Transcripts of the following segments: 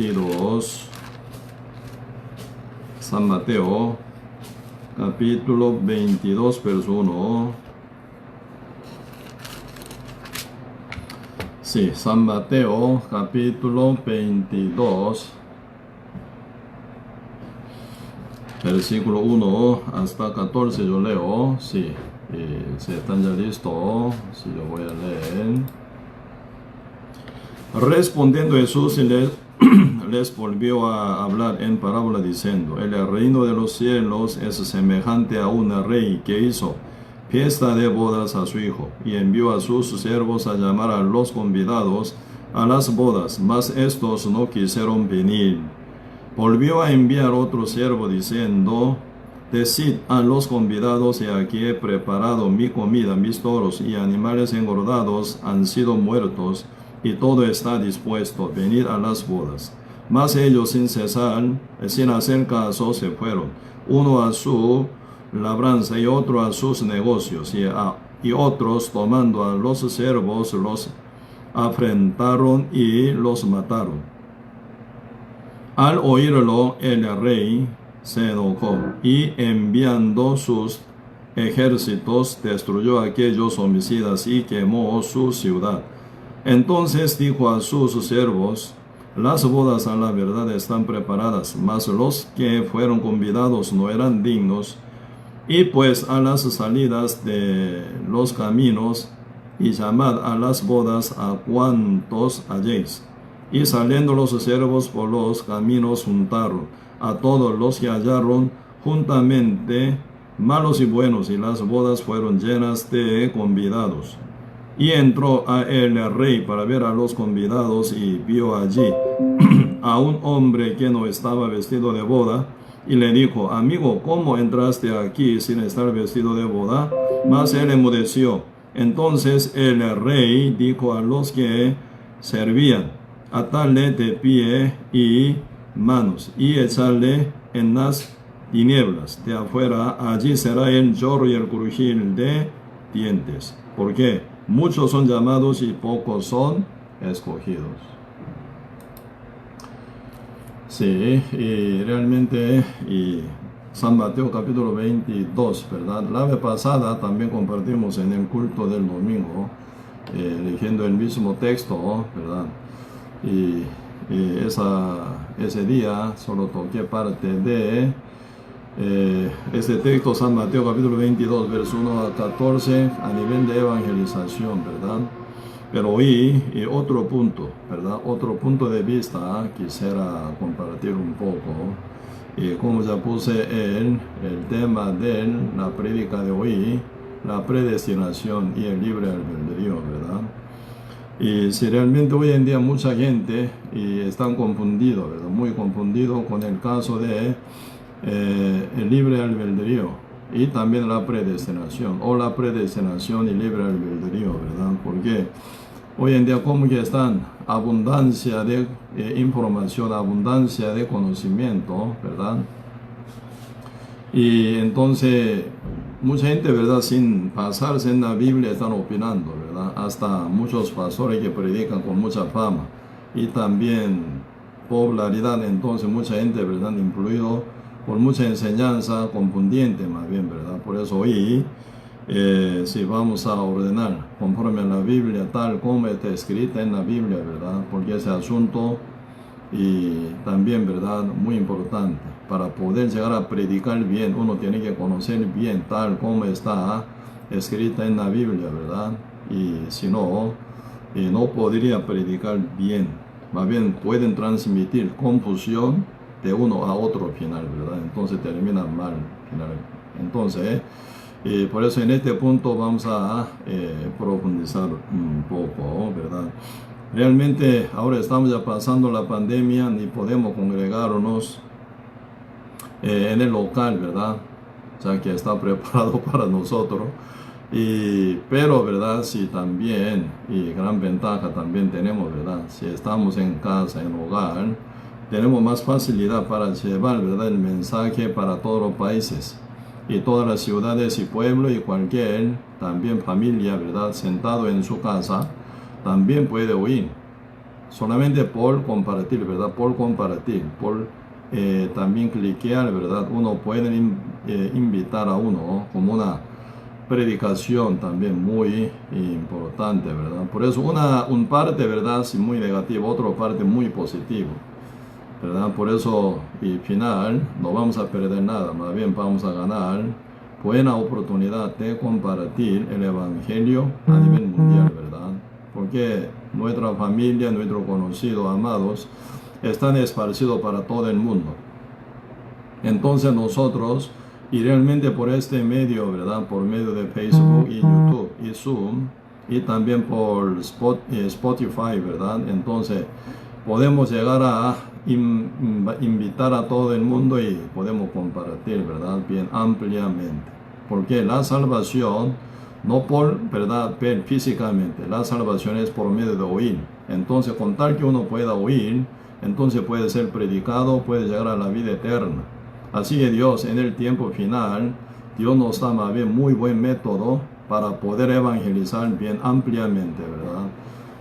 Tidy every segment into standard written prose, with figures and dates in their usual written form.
22. San Mateo, capítulo 22, verso 1. Sí, San Mateo, capítulo 22, versículo 1 hasta 14, yo leo. Sí, si están ya listos, sí, yo voy a leer. Respondiendo Jesús les volvió a hablar en parábola diciendo: el reino de los cielos es semejante a un rey que hizo fiesta de bodas a su hijo, y envió a sus siervos a llamar a los convidados a las bodas, mas estos no quisieron venir. Volvió a enviar otro siervo diciendo: decid a los convidados, he aquí he preparado mi comida, mis toros y animales engordados han sido muertos, y todo está dispuesto, venid a las bodas. Mas ellos sin hacer caso, se fueron, uno a su labranza y otro a sus negocios, y otros, tomando a los siervos, los afrentaron y los mataron. Al oírlo, el rey se enojó y, enviando sus ejércitos, destruyó a aquellos homicidas y quemó su ciudad. Entonces dijo a sus siervos: las bodas a la verdad están preparadas, mas los que fueron convidados no eran dignos. Y pues a las salidas de los caminos, y llamad a las bodas a cuantos halléis. Y saliendo los siervos por los caminos, juntaron a todos los que hallaron juntamente, malos y buenos, y las bodas fueron llenas de convidados. Y entró a el rey para ver a los convidados, y vio allí a un hombre que no estaba vestido de boda, y le dijo: amigo, ¿cómo entraste aquí sin estar vestido de boda? Mas él enmudeció. Entonces el rey dijo a los que servían: atadle de pie y manos, y echarle en las tinieblas de afuera, allí será el lloro y el crujir de dientes, porque muchos son llamados y pocos son escogidos. Sí, y realmente, San Mateo capítulo 22, ¿verdad? La vez pasada también compartimos en el culto del domingo, leyendo el mismo texto, ¿verdad? Y ese día solo toqué parte de este texto, San Mateo capítulo 22, verso 1 a 14, a nivel de evangelización, ¿verdad? Pero hoy, otro punto, ¿verdad? Otro punto de vista quisiera compartir un poco. Como ya puse el tema de la prédica de hoy, la predestinación y el libre albedrío, ¿verdad? Y si realmente hoy en día mucha gente están confundidos, ¿verdad? Muy confundidos con el caso de el libre albedrío y también la predestinación, o la predestinación y libre albedrío, ¿verdad? Porque hoy en día como que están abundancia de información, abundancia de conocimiento, ¿verdad? Y entonces mucha gente, ¿verdad?, sin basarse en la Biblia están opinando, ¿verdad? Hasta muchos pastores que predican con mucha fama y también popularidad. Entonces mucha gente, ¿verdad?, influido por mucha enseñanza confundiente, más bien, ¿verdad? Por eso hoy, si vamos a ordenar conforme a la Biblia, tal como está escrita en la Biblia, ¿verdad? Porque ese asunto, y también, ¿verdad?, muy importante. Para poder llegar a predicar bien, uno tiene que conocer bien tal como está escrita en la Biblia, ¿verdad? Y si no, no podría predicar bien. Más bien pueden transmitir confusión de uno a otro al final, ¿verdad? Entonces termina mal final. Entonces, por eso en este punto vamos a profundizar un poco, ¿verdad? Realmente ahora estamos ya pasando la pandemia, ni podemos congregarnos en el local, ¿verdad? Ya que está preparado para nosotros. Pero, ¿verdad? Sí, también, y gran ventaja también tenemos, ¿verdad? Si estamos en casa, en hogar, tenemos más facilidad para llevar, ¿verdad?, el mensaje para todos los países y todas las ciudades y pueblos, y cualquier también familia, ¿verdad?, sentado en su casa, también puede oír. solamente por compartir, ¿verdad? Por compartir, por también cliquear, ¿verdad? Uno puede invitar a uno como una predicación también muy importante, ¿verdad? Por eso un parte, ¿verdad? Sí, muy negativo, otra parte muy positivo, ¿verdad? Por eso, y final, no vamos a perder nada, más bien vamos a ganar buena oportunidad de compartir el Evangelio a nivel mundial, ¿verdad? Porque nuestra familia, nuestros conocidos, amados, están esparcidos para todo el mundo. Entonces nosotros, y realmente por este medio, ¿verdad? Por medio de Facebook y YouTube y Zoom, y también por Spotify, ¿verdad? Entonces podemos llegar a invitar a todo el mundo y podemos compartir, ¿verdad? Bien ampliamente. Porque la salvación, no por, ¿verdad? Ver físicamente, la salvación es por medio de oír. Entonces, con tal que uno pueda oír, entonces puede ser predicado, puede llegar a la vida eterna. Así que Dios, en el tiempo final, Dios nos da más bien muy buen método para poder evangelizar bien ampliamente, ¿verdad?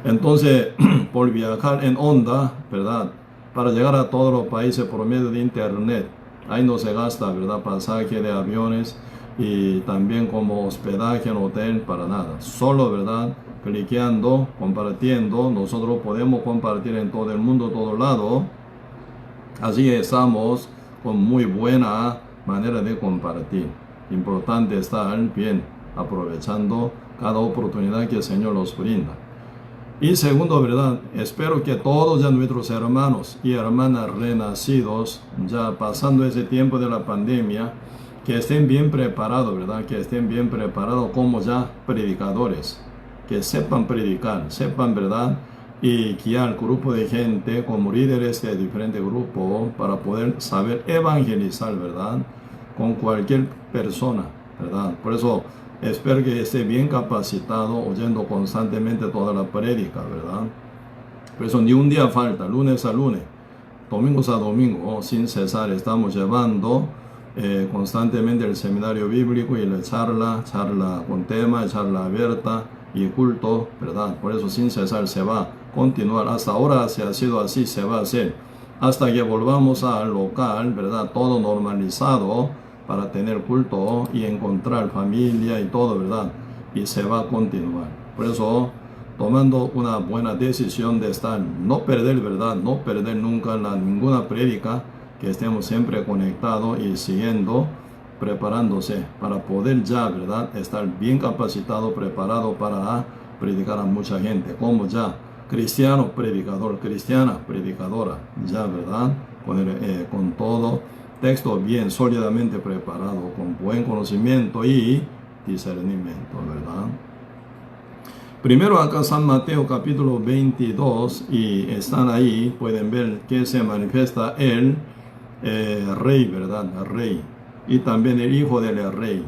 Entonces, por viajar en onda, ¿verdad? Para llegar a todos los países por medio de internet, ahí no se gasta, ¿verdad? Pasaje de aviones y también como hospedaje en hotel, para nada. Solo, ¿verdad? Cliqueando, compartiendo, nosotros podemos compartir en todo el mundo, todo lado. Así estamos con muy buena manera de compartir. Importante estar bien aprovechando cada oportunidad que el Señor nos brinda. Y segundo, ¿verdad? Espero que todos ya nuestros hermanos y hermanas renacidos, ya pasando ese tiempo de la pandemia, que estén bien preparados, ¿verdad? Que estén bien preparados como ya predicadores, que sepan predicar, sepan, ¿verdad? Y guiar grupo de gente como líderes de diferentes grupos para poder saber evangelizar, ¿verdad? Con cualquier persona, ¿verdad? Por eso espero que esté bien capacitado, oyendo constantemente toda la prédica, ¿verdad? Por eso ni un día falta, lunes a lunes, domingos a domingo, sin cesar, estamos llevando constantemente el seminario bíblico y la charla con tema, charla abierta y culto, ¿verdad? Por eso sin cesar se va a continuar. Hasta ahora se ha sido así, se va a hacer. Hasta que volvamos al local, ¿verdad? Todo normalizado para tener culto y encontrar familia y todo, ¿verdad? Y se va a continuar. Por eso, tomando una buena decisión de estar, no perder, ¿verdad? No perder nunca ninguna prédica, que estemos siempre conectados y siguiendo, preparándose para poder ya, ¿verdad? Estar bien capacitado, preparado para predicar a mucha gente, como ya cristiano predicador, cristiana predicadora, ya, ¿verdad? Con todo texto bien sólidamente preparado, con buen conocimiento y discernimiento, ¿verdad? Primero acá San Mateo capítulo 22, y están ahí, pueden ver que se manifiesta el rey, ¿verdad? El rey. Y también el hijo del rey.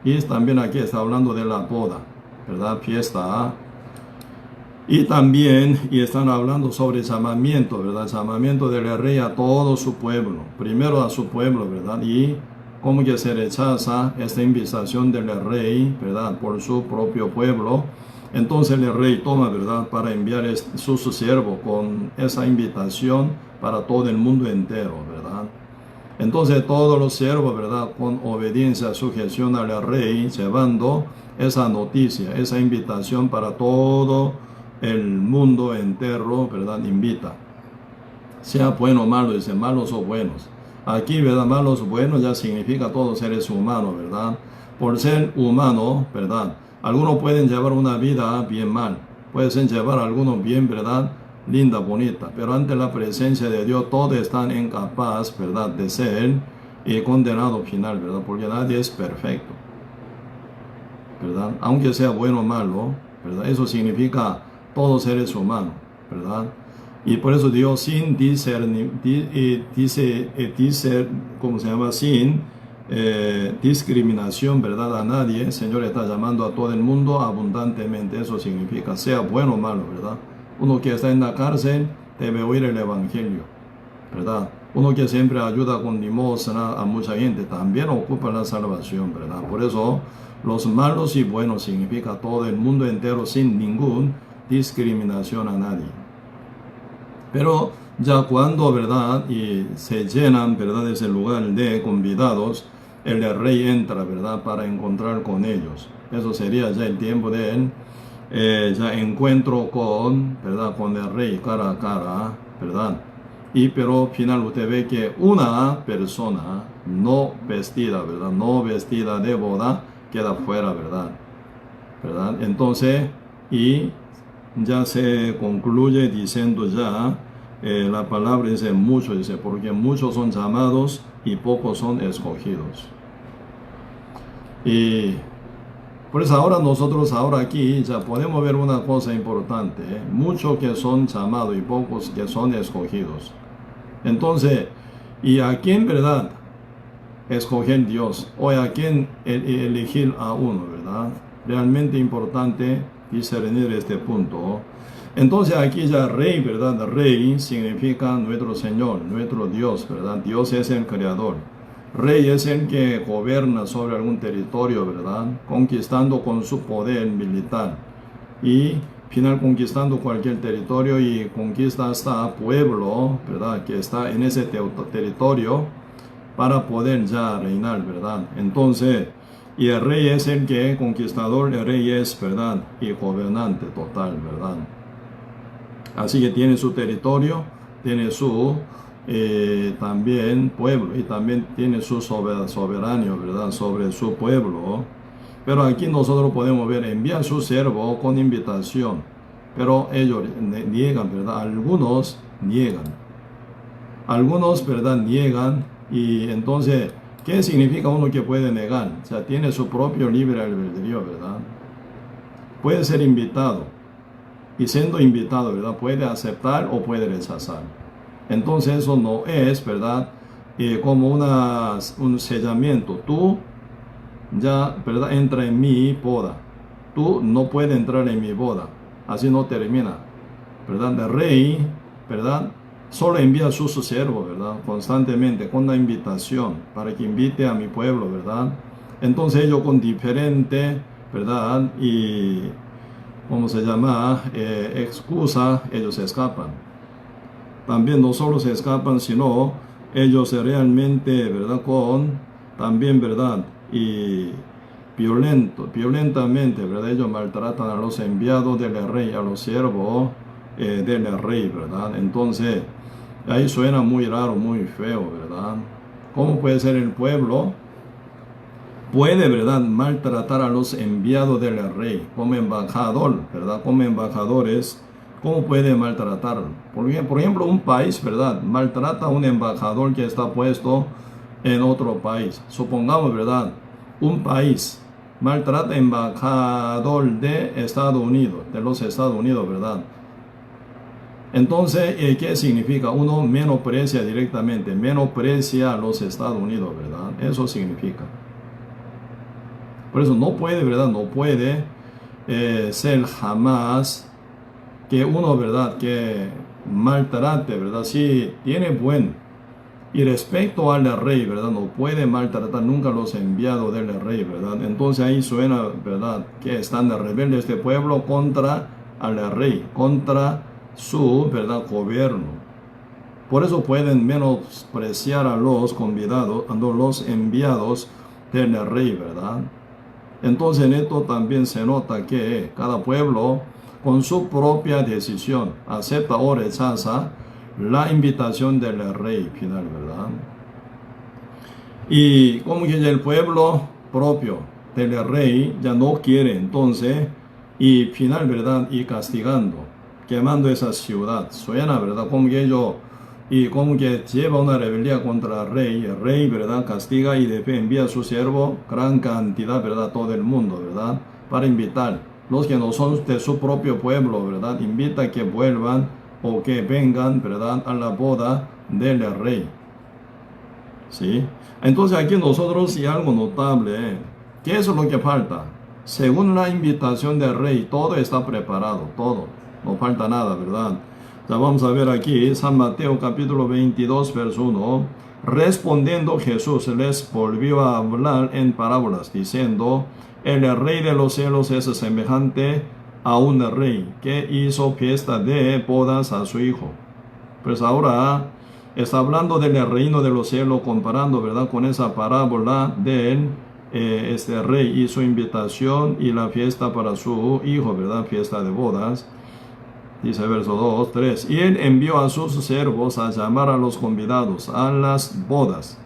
Y también aquí está hablando de la boda, ¿verdad? Fiesta. Y también, y están hablando sobre el llamamiento, ¿verdad? El llamamiento del rey a todo su pueblo. Primero a su pueblo, ¿verdad? Y cómo que se rechaza esta invitación del rey, ¿verdad? Por su propio pueblo. Entonces el rey toma, ¿verdad? Para enviar su siervo con esa invitación para todo el mundo entero, ¿verdad? Entonces todos los siervos, ¿verdad? Con obediencia, sujeción al rey, llevando esa noticia, esa invitación para todo el mundo entero, ¿verdad? Invita. Sea bueno o malo, dice malos o buenos. Aquí, ¿verdad? Malos o buenos ya significa todos seres humanos, ¿verdad? Por ser humano, ¿verdad? Algunos pueden llevar una vida bien mal. Pueden llevar algunos bien, ¿verdad? Linda, bonita. Pero ante la presencia de Dios, todos están incapaces, ¿verdad? De ser condenados final, ¿verdad? Porque nadie es perfecto, ¿verdad? Aunque sea bueno o malo, ¿verdad? Eso significa todos seres humanos, ¿verdad? Y por eso Dios sin ¿cómo se llama? Sin discriminación, ¿verdad? A nadie, el Señor está llamando a todo el mundo abundantemente. Eso significa, sea bueno o malo, ¿verdad? Uno que está en la cárcel debe oír el Evangelio, ¿verdad? Uno que siempre ayuda con limosna a mucha gente también ocupa la salvación, ¿verdad? Por eso los malos y buenos significa todo el mundo entero sin ninguna discriminación a nadie. Pero ya cuando, ¿verdad? Y se llenan, ¿verdad? Ese lugar de convidados, el rey entra, ¿verdad? Para encontrar con ellos. Eso sería ya el tiempo de él. Ya encuentro con, ¿verdad? Con el rey cara a cara, ¿verdad? Y pero al final usted ve que una persona no vestida, ¿verdad? No vestida de boda queda fuera, ¿verdad? ¿Verdad? Entonces, y ya se concluye diciendo ya, la palabra dice mucho, dice, porque muchos son llamados y pocos son escogidos. Y por eso ahora nosotros ahora aquí ya podemos ver una cosa importante, muchos que son llamados y pocos que son escogidos. Entonces, ¿y a quién, verdad, escoger Dios? O a quién elegir a uno, verdad? Realmente importante discernir este punto. Entonces aquí ya rey, ¿verdad? Rey significa nuestro Señor, nuestro Dios, ¿verdad? Dios es el creador. Rey es el que gobierna sobre algún territorio, ¿verdad? Conquistando con su poder militar. Y final conquistando cualquier territorio y conquista hasta pueblo, ¿verdad? Que está en ese territorio para poder ya reinar, ¿verdad? Entonces, y el rey es el que conquistador, el rey es, ¿verdad? Y gobernante total, ¿verdad? Así que tiene su territorio, tiene su también pueblo y también tiene su soberanio, ¿verdad? Sobre su pueblo. Pero aquí nosotros podemos ver, envía a su siervo con invitación, pero ellos niegan, ¿verdad? Algunos, ¿verdad? Niegan. Y entonces, ¿qué significa uno que puede negar? O sea, tiene su propio libre albedrío, ¿verdad? Puede ser invitado. Y siendo invitado, ¿verdad? Puede aceptar o puede rechazar. Entonces eso no es, ¿verdad? Como un sellamiento. Tú ya, ¿verdad? Entra en mi boda. Tú no puedes entrar en mi boda. Así no termina, ¿verdad? El rey, ¿verdad? Solo envía a su siervo, ¿verdad? Constantemente con la invitación para que invite a mi pueblo, ¿verdad? Entonces ellos con diferente, ¿verdad? Y ¿cómo se llama? Excusa, ellos se escapan. También no solo se escapan, sino ellos realmente, ¿verdad? También, ¿verdad? Y violentamente, ¿verdad? Ellos maltratan a los enviados del rey, a los siervos del rey, ¿verdad? Entonces, ahí suena muy raro, muy feo, ¿verdad? ¿Cómo puede ser el pueblo? Puede, ¿verdad?, maltratar a los enviados del rey como embajador, ¿verdad? Como embajadores, ¿cómo puede maltratar? Por ejemplo, un país, ¿verdad?, maltrata a un embajador que está puesto en otro país. Supongamos, ¿verdad?, un país maltrata embajador de Estados Unidos, de los Estados Unidos, ¿verdad? Entonces, ¿qué significa? Uno menosprecia directamente, menosprecia a los Estados Unidos, ¿verdad? Eso significa. Por eso no puede, ¿verdad? No puede ser jamás que uno, ¿verdad? Que maltrate, ¿verdad? Si tiene buen. Y respecto al rey, ¿verdad? No puede maltratar nunca a los enviados del rey, ¿verdad? Entonces ahí suena, ¿verdad? Que están rebeldes este pueblo contra al rey, contra su, ¿verdad? Gobierno. Por eso pueden menospreciar a los convidados, a los enviados del rey, ¿verdad? Entonces en esto también se nota que cada pueblo con su propia decisión acepta o rechaza la invitación del rey final, ¿verdad? Y como que el pueblo propio del rey ya no quiere, entonces, y final, ¿verdad? Y castigando, quemando esa ciudad. Suena, ¿verdad? Como que ellos, y como que lleva una rebelión contra el rey, ¿verdad? Castiga y después envía a su siervo, gran cantidad, ¿verdad? Todo el mundo, ¿verdad? Para invitar. Los que no son de su propio pueblo, ¿verdad? Invita a que vuelvan o que vengan, ¿verdad?, a la boda del rey. ¿Sí? Entonces aquí nosotros hay algo notable. ¿Qué es lo que falta? Según la invitación del rey, todo está preparado, todo. No falta nada, ¿verdad? Ya vamos a ver aquí, San Mateo capítulo 22, verso 1. Respondiendo Jesús les volvió a hablar en parábolas, diciendo, el rey de los cielos es semejante a un rey que hizo fiesta de bodas a su hijo. Pues ahora está hablando del reino de los cielos, comparando, ¿verdad?, con esa parábola del este rey y su invitación y la fiesta para su hijo, ¿verdad?, fiesta de bodas. Dice verso 2, 3. Y él envió a sus siervos a llamar a los convidados a las bodas.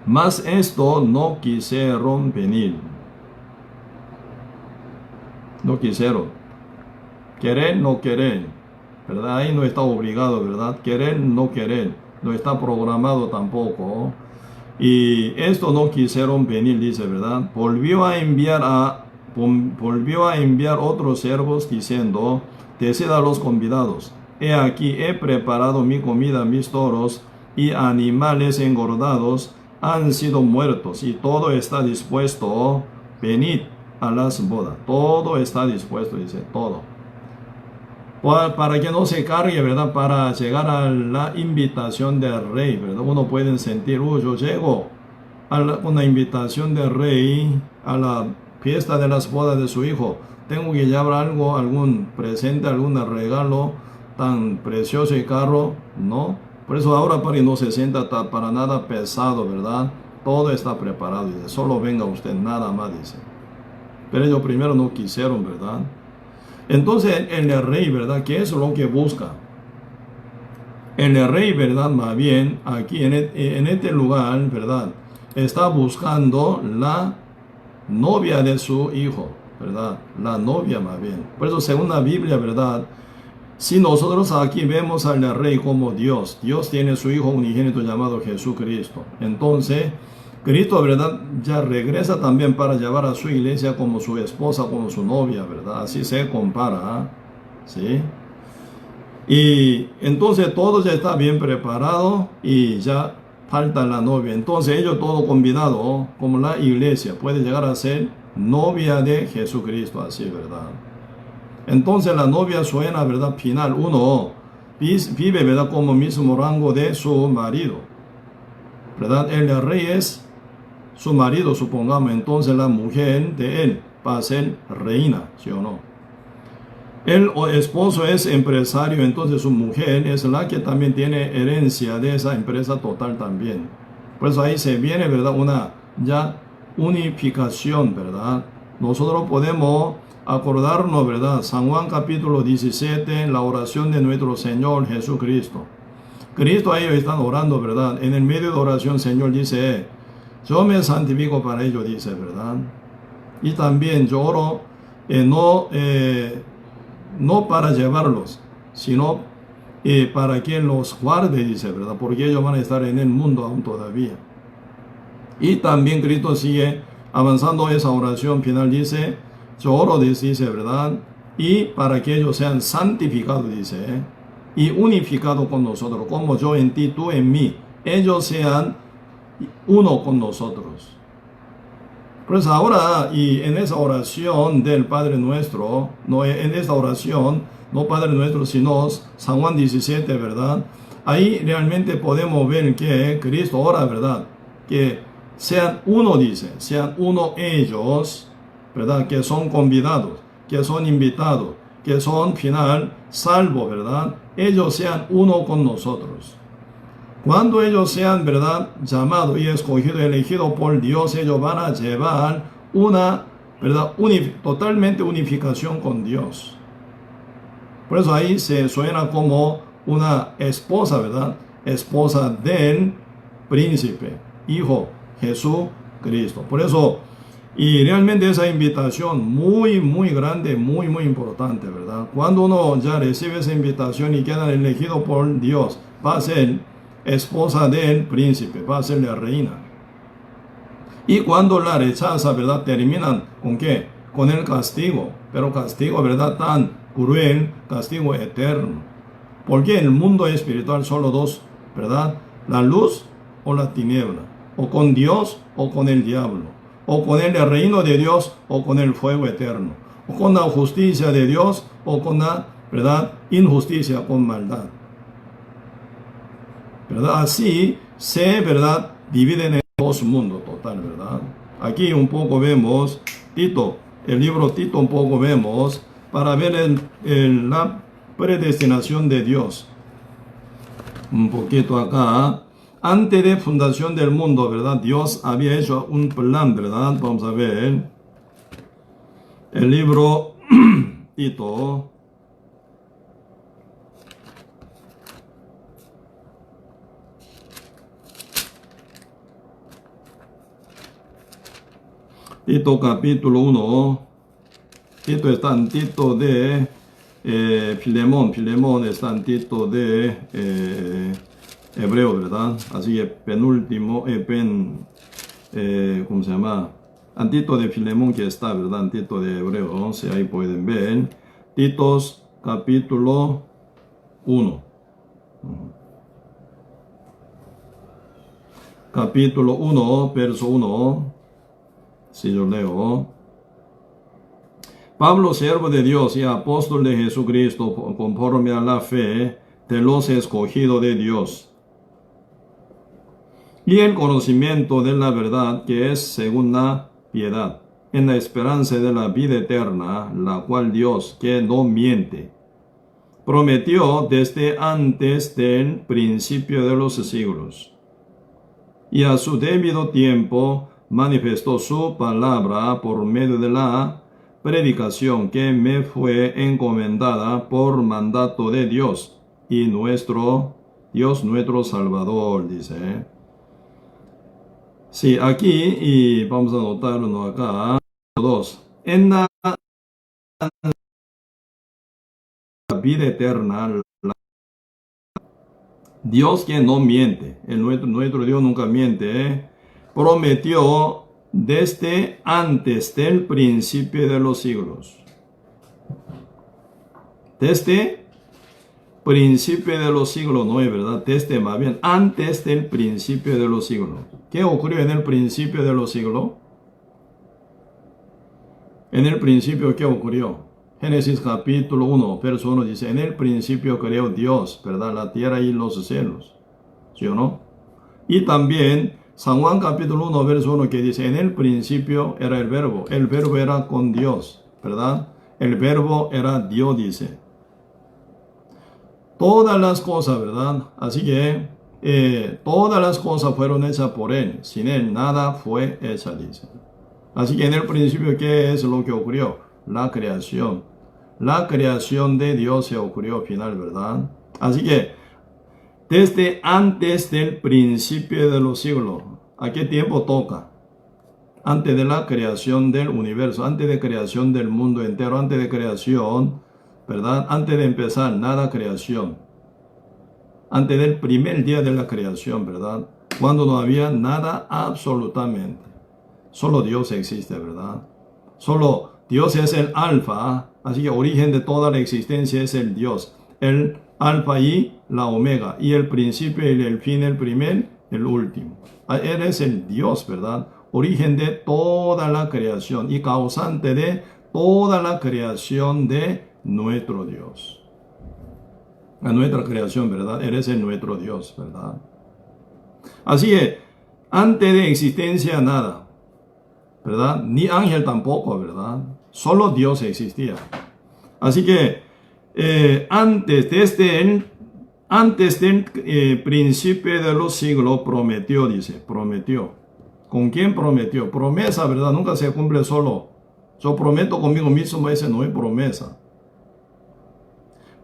Mas esto no quisieron venir. No quisieron. Querer, no querer. ¿Verdad? Ahí no está obligado, ¿verdad? Querer, no querer. No está programado tampoco. Y esto no quisieron venir, dice, ¿verdad? Volvió a enviar otros siervos diciendo: decid a los convidados: he aquí, he preparado mi comida, mis toros y animales engordados han sido muertos, y todo está dispuesto. Venid a las bodas. Todo está dispuesto, dice, todo. Para que no se cargue, ¿verdad? Para llegar a la invitación del rey, ¿verdad? Uno puede sentir, yo llego con la invitación del rey a la fiesta de las bodas de su hijo. Tengo que llevar algo, algún presente, algún regalo tan precioso y caro, ¿no? Por eso ahora, para que no se sienta para nada pesado, ¿verdad? Todo está preparado, dice, solo venga usted, nada más, dice. Pero ellos primero no quisieron, ¿verdad? Entonces el rey, ¿verdad?, ¿qué es lo que busca? El rey, ¿verdad?, más bien aquí en este lugar, ¿verdad?, está buscando la novia de su hijo, ¿verdad? La novia más bien. Por eso, según la Biblia, ¿verdad?, si nosotros aquí vemos al rey como Dios, Dios tiene su hijo unigénito llamado Jesucristo. Entonces, Cristo, ¿verdad?, ya regresa también para llevar a su iglesia como su esposa, como su novia, ¿verdad? Así se compara, ¿sí? Y entonces todo ya está bien preparado y ya falta la novia. Entonces ellos todo combinado, como la iglesia, puede llegar a ser novia de Jesucristo, así, ¿verdad? Entonces la novia suena, ¿verdad?, final. Uno vive, ¿verdad?, como mismo rango de su marido, ¿verdad? El rey es su marido, supongamos. Entonces la mujer de él va a ser reina, ¿sí o no? El esposo es empresario, entonces su mujer es la que también tiene herencia de esa empresa total también. Por eso ahí se viene, ¿verdad?, una ya unificación, ¿verdad? Nosotros podemos acordarnos, ¿verdad?, San Juan capítulo 17, la oración de nuestro Señor Jesucristo. Cristo, ahí están orando, ¿verdad? En el medio de oración, Señor dice: yo me santifico para ellos, dice, ¿verdad? Y también yo oro no para llevarlos, sino para que los guarde, dice, ¿verdad? Porque ellos van a estar en el mundo aún todavía. Y también Cristo sigue avanzando esa oración final, dice: yo oro, dice, ¿verdad?, y para que ellos sean santificados, dice, y unificados con nosotros, como yo en ti, tú en mí, ellos sean uno con nosotros. Pues ahora, y en esa oración del Padre Nuestro, no en esta oración, no Padre Nuestro, sino San Juan 17, ¿verdad? Ahí realmente podemos ver que Cristo ora, ¿verdad?, que sean uno, dice, sean uno ellos, ¿verdad?, que son convidados, que son invitados, que son final salvos, ¿verdad? Ellos sean uno con nosotros. Cuando ellos sean, ¿verdad?, llamados y escogidos, elegidos por Dios, ellos van a llevar una, ¿verdad?, totalmente unificación con Dios. Por eso ahí se suena como una esposa, ¿verdad?, esposa del príncipe, hijo Jesucristo. Por eso, y realmente esa invitación muy, muy grande, muy, muy importante, ¿verdad? Cuando uno ya recibe esa invitación y queda elegido por Dios, va a ser esposa del príncipe, va a ser la reina. Y cuando la rechaza, ¿verdad?, terminan ¿con qué? Con el castigo, pero castigo, ¿verdad?, tan cruel, castigo eterno. Porque en el mundo espiritual solo dos, ¿verdad?, la luz o la tiniebla, o con Dios o con el diablo, o con el reino de Dios o con el fuego eterno, o con la justicia de Dios o con la, ¿verdad?, injusticia, con maldad, ¿verdad? Así se, ¿verdad?, dividen en dos mundos total, ¿verdad? Aquí un poco vemos Tito, el libro Tito un poco vemos, para ver la predestinación de Dios. un poquito acá. Antes de fundación del mundo, ¿verdad? Dios había hecho un plan, ¿verdad? Vamos a ver. El libro Tito. Tito capítulo 1. Tito está en Tito de Filemón. Filemón está en Tito de Hebreo, ¿verdad? Así que penúltimo, ¿cómo se llama? Antito de Filemón que está, ¿verdad? Antito de Hebreo, si ahí pueden ver. Titos capítulo 1. Capítulo 1, verso 1. Si yo leo. Pablo, siervo de Dios y apóstol de Jesucristo, conforme a la fe de los escogidos de Dios, y el conocimiento de la verdad que es según la piedad, en la esperanza de la vida eterna, la cual Dios, que no miente, prometió desde antes del principio de los siglos, y a su debido tiempo manifestó su palabra por medio de la predicación que me fue encomendada por mandato de Dios y nuestro Salvador, dice. Sí, aquí, y vamos a anotarlo acá, 2. En la vida eterna, Dios que no miente, nuestro Dios nunca miente, prometió desde antes del principio de los siglos. Desde principio de los siglos, no es verdad, desde más bien antes del principio de los siglos. ¿Qué ocurrió en el principio de los siglos? En el principio, ¿qué ocurrió? Génesis capítulo 1, verso 1 dice, en el principio creó Dios, ¿verdad? La tierra y los cielos, ¿sí o no? Y también San Juan capítulo 1, verso 1 que dice, en el principio era el verbo era con Dios, ¿verdad? El verbo era Dios, dice. Todas las cosas, ¿verdad? Así que todas las cosas fueron hechas por Él, sin Él nada fue hecha, dice. Así que en el principio, ¿qué es lo que ocurrió? La creación. La creación de Dios se ocurrió al final, ¿verdad? Así que, desde antes del principio de los siglos, ¿a qué tiempo toca? Antes de la creación del universo, antes de creación del mundo entero, antes de creación, ¿verdad? Antes de empezar, nada creación. Antes del primer día de la creación, ¿verdad? Cuando no había nada absolutamente. Solo Dios existe, ¿verdad? Solo Dios es el alfa, así que origen de toda la existencia es el Dios. El alfa y la omega, y el principio y el fin, el primer, el último. Él es el Dios, ¿verdad? Origen de toda la creación y causante de toda la creación de nuestro Dios. A nuestra creación, ¿verdad? Él es el nuestro Dios, ¿verdad? Así que, antes de existencia nada. ¿Verdad? Ni ángel tampoco, ¿verdad? Solo Dios existía. Así que antes del principio de los siglos prometió, dice, prometió. ¿Con quién prometió? Promesa, ¿verdad? Nunca se cumple solo. Yo prometo conmigo mismo, ese no es promesa.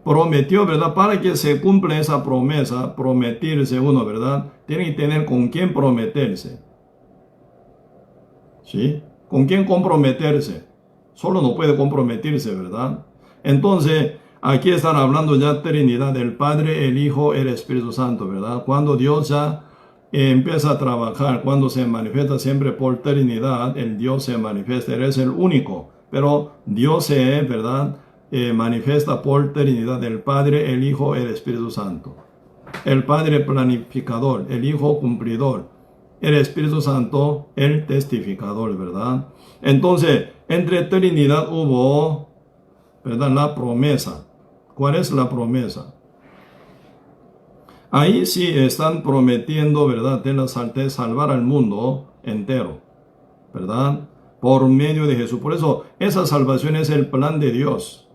Prometió, ¿verdad? Para que se cumpla esa promesa, prometerse uno, ¿verdad? Tiene que tener con quién prometerse. ¿Sí? ¿Con quién comprometerse? Solo no puede comprometerse, ¿verdad? Entonces, aquí están hablando ya Trinidad, el Padre, el Hijo, el Espíritu Santo, ¿verdad? Cuando Dios ya empieza a trabajar, cuando se manifiesta siempre por Trinidad, el Dios se manifiesta, Él es el único, pero Dios se, ¿verdad? Manifiesta por Trinidad, el Padre, el Hijo, el Espíritu Santo. El Padre planificador, el Hijo cumplidor, el Espíritu Santo, el testificador, ¿verdad? Entonces, entre Trinidad hubo, ¿verdad? La promesa. ¿Cuál es la promesa? Ahí sí están prometiendo, ¿verdad? De salvar al mundo entero, ¿verdad? Por medio de Jesús. Por eso, esa salvación es el plan de Dios.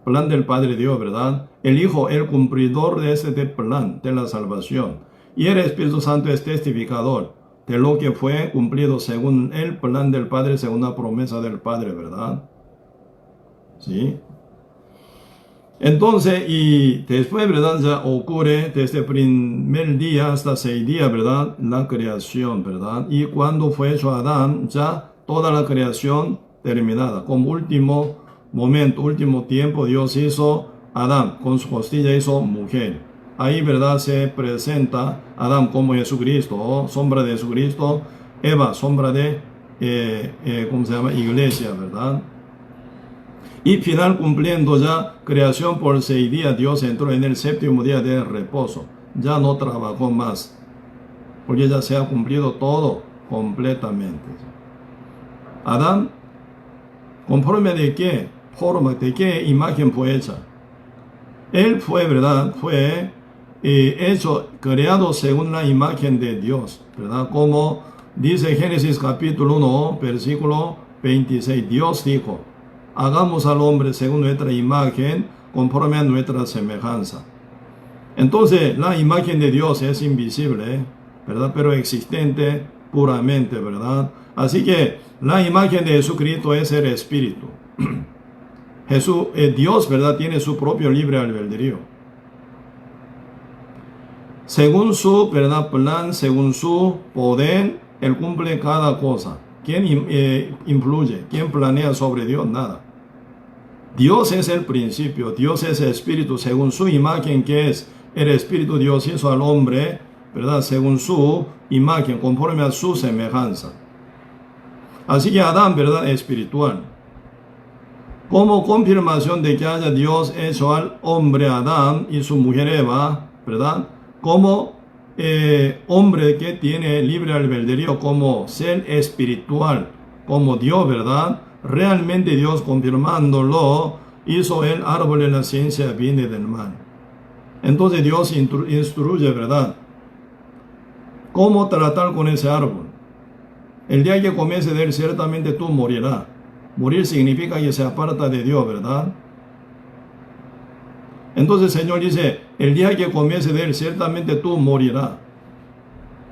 plan del Padre Dios, ¿verdad? El Hijo, el cumplidor de este plan de la salvación. Y el Espíritu Santo es testificador de lo que fue cumplido según el plan del Padre, según la promesa del Padre, ¿verdad? ¿Sí? Entonces, y después, ¿verdad? Ya ocurre desde el primer día hasta 6 días, ¿verdad? La creación, ¿verdad? Y cuando fue hecho Adán, ya toda la creación terminada. Como último momento, último tiempo, Dios hizo Adán, con su costilla hizo mujer. Ahí, ¿verdad? Se presenta Adán como Jesucristo, o sombra de Jesucristo, Eva, sombra de, ¿cómo se llama? Iglesia, ¿verdad? Y final cumpliendo ya creación por 6 días, Dios entró en el séptimo día de reposo. Ya no trabajó más, porque ya se ha cumplido todo completamente. Adán, ¿conforme de qué forma, de qué imagen fue hecha? Él fue, ¿verdad? Fue hecho, creado según la imagen de Dios, ¿verdad? Como dice Génesis capítulo 1, versículo 26, Dios dijo: hagamos al hombre según nuestra imagen, conforme a nuestra semejanza. Entonces, la imagen de Dios es invisible, ¿verdad? Pero existente puramente, ¿verdad? Así que la imagen de Jesucristo es el Espíritu. Dios, ¿verdad? Tiene su propio libre albedrío. Según su, ¿verdad? Plan, según su poder, Él cumple cada cosa. ¿Quién influye? ¿Quién planea sobre Dios? Nada. Dios es el principio, Dios es el Espíritu, según su imagen, que es el Espíritu. Dios hizo al hombre, ¿verdad? Según su imagen, conforme a su semejanza. Así que Adán, ¿verdad? Espiritual. Como confirmación de que haya Dios hecho al hombre Adán y su mujer Eva, ¿verdad? Como hombre que tiene libre albedrío, como ser espiritual, como Dios, ¿verdad? Realmente Dios, confirmándolo, hizo el árbol de la ciencia del bien y del mal. Entonces Dios instruye, ¿verdad? ¿Cómo tratar con ese árbol? El día que comes de él, ciertamente tú morirás. Morir significa que se aparta de Dios, ¿verdad? Entonces el Señor dice: el día que comes de él, ciertamente tú morirás.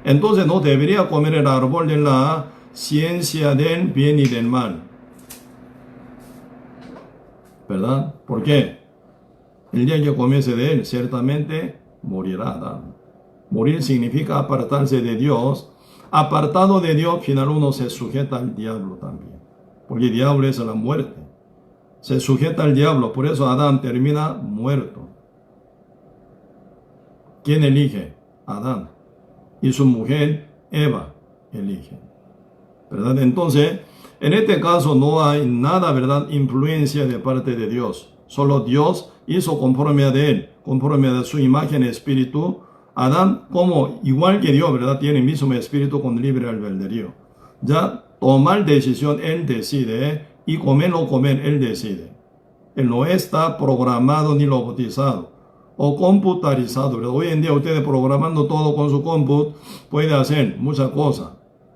Entonces no debería comer el árbol de la ciencia del bien y del mal, ¿verdad? ¿Por qué? El día que comience de él, ciertamente morirá Adán. Morir significa apartarse de Dios. Apartado de Dios, al final uno se sujeta al diablo también, porque el diablo es la muerte. Se sujeta al diablo, por eso Adán termina muerto. ¿Quién elige? Adán. Y su mujer, Eva, elige, ¿verdad? Entonces, en este caso no hay nada, ¿verdad? Influencia de parte de Dios. Solo Dios hizo conforme a él, conforme a su imagen espíritu. Adán, como igual que Dios, ¿verdad? Tiene el mismo espíritu con libre albedrío. Ya tomar decisión, él decide, y comer o no comer, él decide. Él no está programado ni robotizado o computarizado, ¿verdad? Hoy en día ustedes programando todo con su comput puede hacer muchas cosas,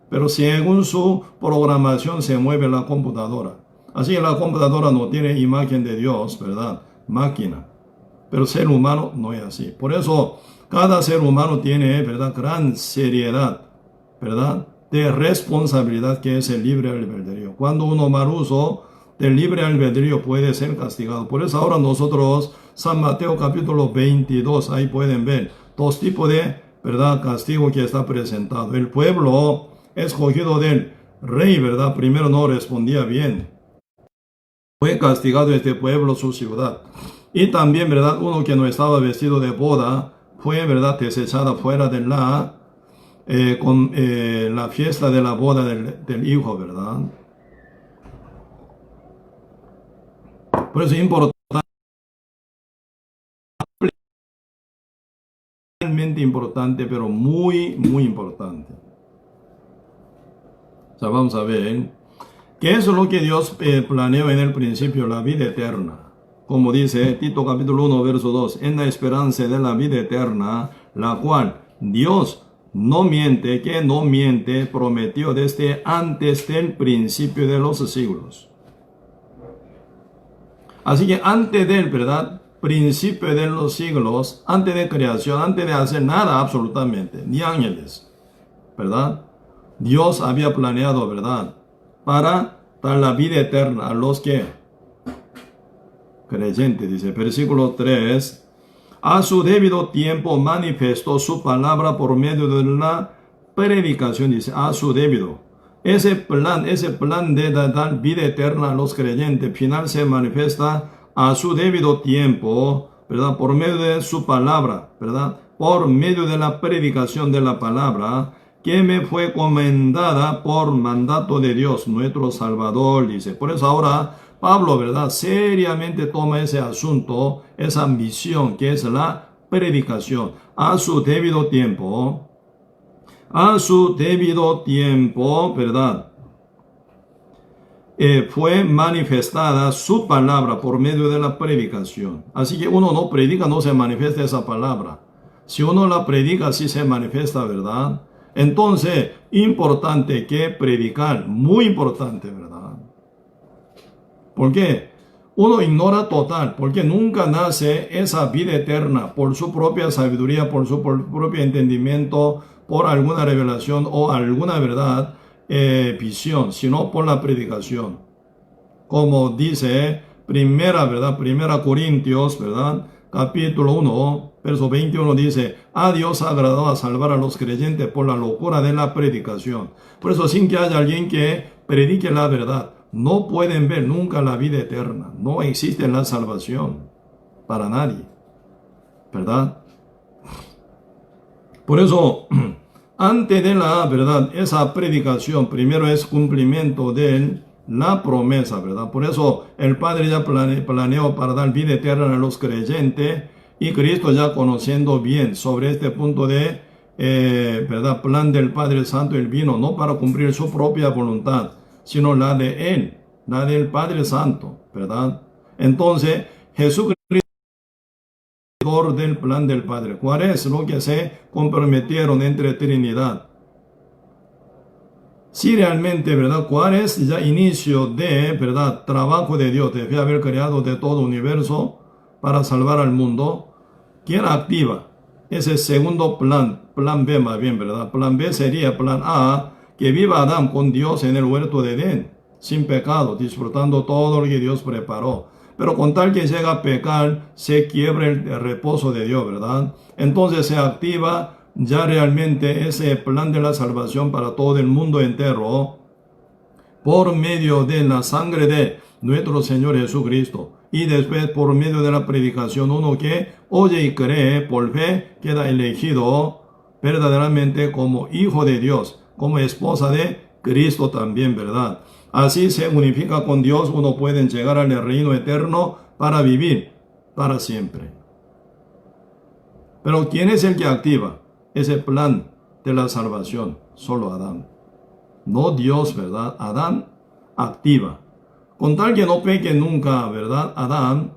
pero según su programación se mueve la computadora. Así que la computadora no tiene imagen de Dios, ¿verdad? Máquina. Pero ser humano no es así. Por eso cada ser humano tiene, ¿verdad?, gran seriedad, ¿verdad?, de responsabilidad, que es el libre albedrío. Cuando uno mal uso del libre albedrío puede ser castigado. Por eso ahora nosotros, San Mateo capítulo 22, ahí pueden ver dos tipos de, ¿verdad?, castigo que está presentado. El pueblo escogido del rey, ¿verdad?, primero no respondía bien. Fue castigado este pueblo, su ciudad. Y también, ¿verdad?, uno que no estaba vestido de boda fue, ¿verdad?, desechada fuera de la fiesta de la boda del hijo, ¿verdad? Por eso es importante, pero muy, muy importante. O sea, vamos a ver que eso es lo que Dios planeó en el principio, la vida eterna. Como dice Tito capítulo 1, verso 2, en la esperanza de la vida eterna, la cual Dios no miente, que no miente, prometió desde antes del principio de los siglos. Así que antes del, ¿verdad?, principio de los siglos, antes de creación, antes de hacer nada absolutamente, ni ángeles, ¿verdad? Dios había planeado, ¿verdad?, para dar la vida eterna a los que creyentes, dice, versículo 3, a su debido tiempo manifestó su palabra por medio de la predicación, dice, a su debido. Ese plan de dar vida eterna a los creyentes, final se manifiesta a su debido tiempo, ¿verdad? Por medio de su palabra, ¿verdad? Por medio de la predicación de la palabra, que me fue comendada por mandato de Dios, nuestro Salvador, dice. Por eso ahora Pablo, ¿verdad?, seriamente toma ese asunto, esa misión que es la predicación, a su debido tiempo. A su debido tiempo, ¿verdad?, fue manifestada su palabra por medio de la predicación. Así que uno no predica, no se manifiesta esa palabra. Si uno la predica, sí se manifiesta, ¿verdad? Entonces, importante que predicar, muy importante, ¿verdad? ¿Por qué? Uno ignora total, porque nunca nace esa vida eterna por su propia sabiduría, por su propio entendimiento, por alguna revelación o alguna verdad, visión, sino por la predicación. Como dice primera Corintios, ¿verdad?, capítulo 1, verso 21 dice, a Dios ha agradado a salvar a los creyentes por la locura de la predicación. Por eso, sin que haya alguien que predique la verdad, no pueden ver nunca la vida eterna. No existe la salvación para nadie, ¿verdad? Por eso, antes de la verdad, esa predicación primero es cumplimiento de la promesa, ¿verdad? Por eso el Padre ya planeó para dar vida eterna a los creyentes, y Cristo, ya conociendo bien sobre este punto de, ¿verdad?, plan del Padre Santo, Él vino no para cumplir su propia voluntad, sino la de Él, la del Padre Santo, ¿verdad? Entonces, Jesucristo del plan del Padre. ¿Cuál es lo que se comprometieron entre Trinidad? Si realmente, ¿verdad?, cuál es ya inicio de, ¿verdad?, trabajo de Dios, de haber creado de todo universo para salvar al mundo, ¿quién activa ese segundo plan B más bien, ¿verdad? Plan B sería plan A, que viva Adán con Dios en el huerto de Edén, sin pecado, disfrutando todo lo que Dios preparó. Pero con tal que llega a pecar, se quiebra el reposo de Dios, ¿verdad? Entonces se activa ya realmente ese plan de la salvación para todo el mundo entero por medio de la sangre de nuestro Señor Jesucristo. Y después por medio de la predicación, uno que oye y cree por fe queda elegido verdaderamente como hijo de Dios, como esposa de Cristo también, ¿verdad? Así se unifica con Dios, uno puede llegar al reino eterno para vivir para siempre. Pero ¿quién es el que activa ese plan de la salvación? Solo Adán. No Dios, ¿verdad? Adán activa. Con tal que no peque nunca, ¿verdad?, Adán,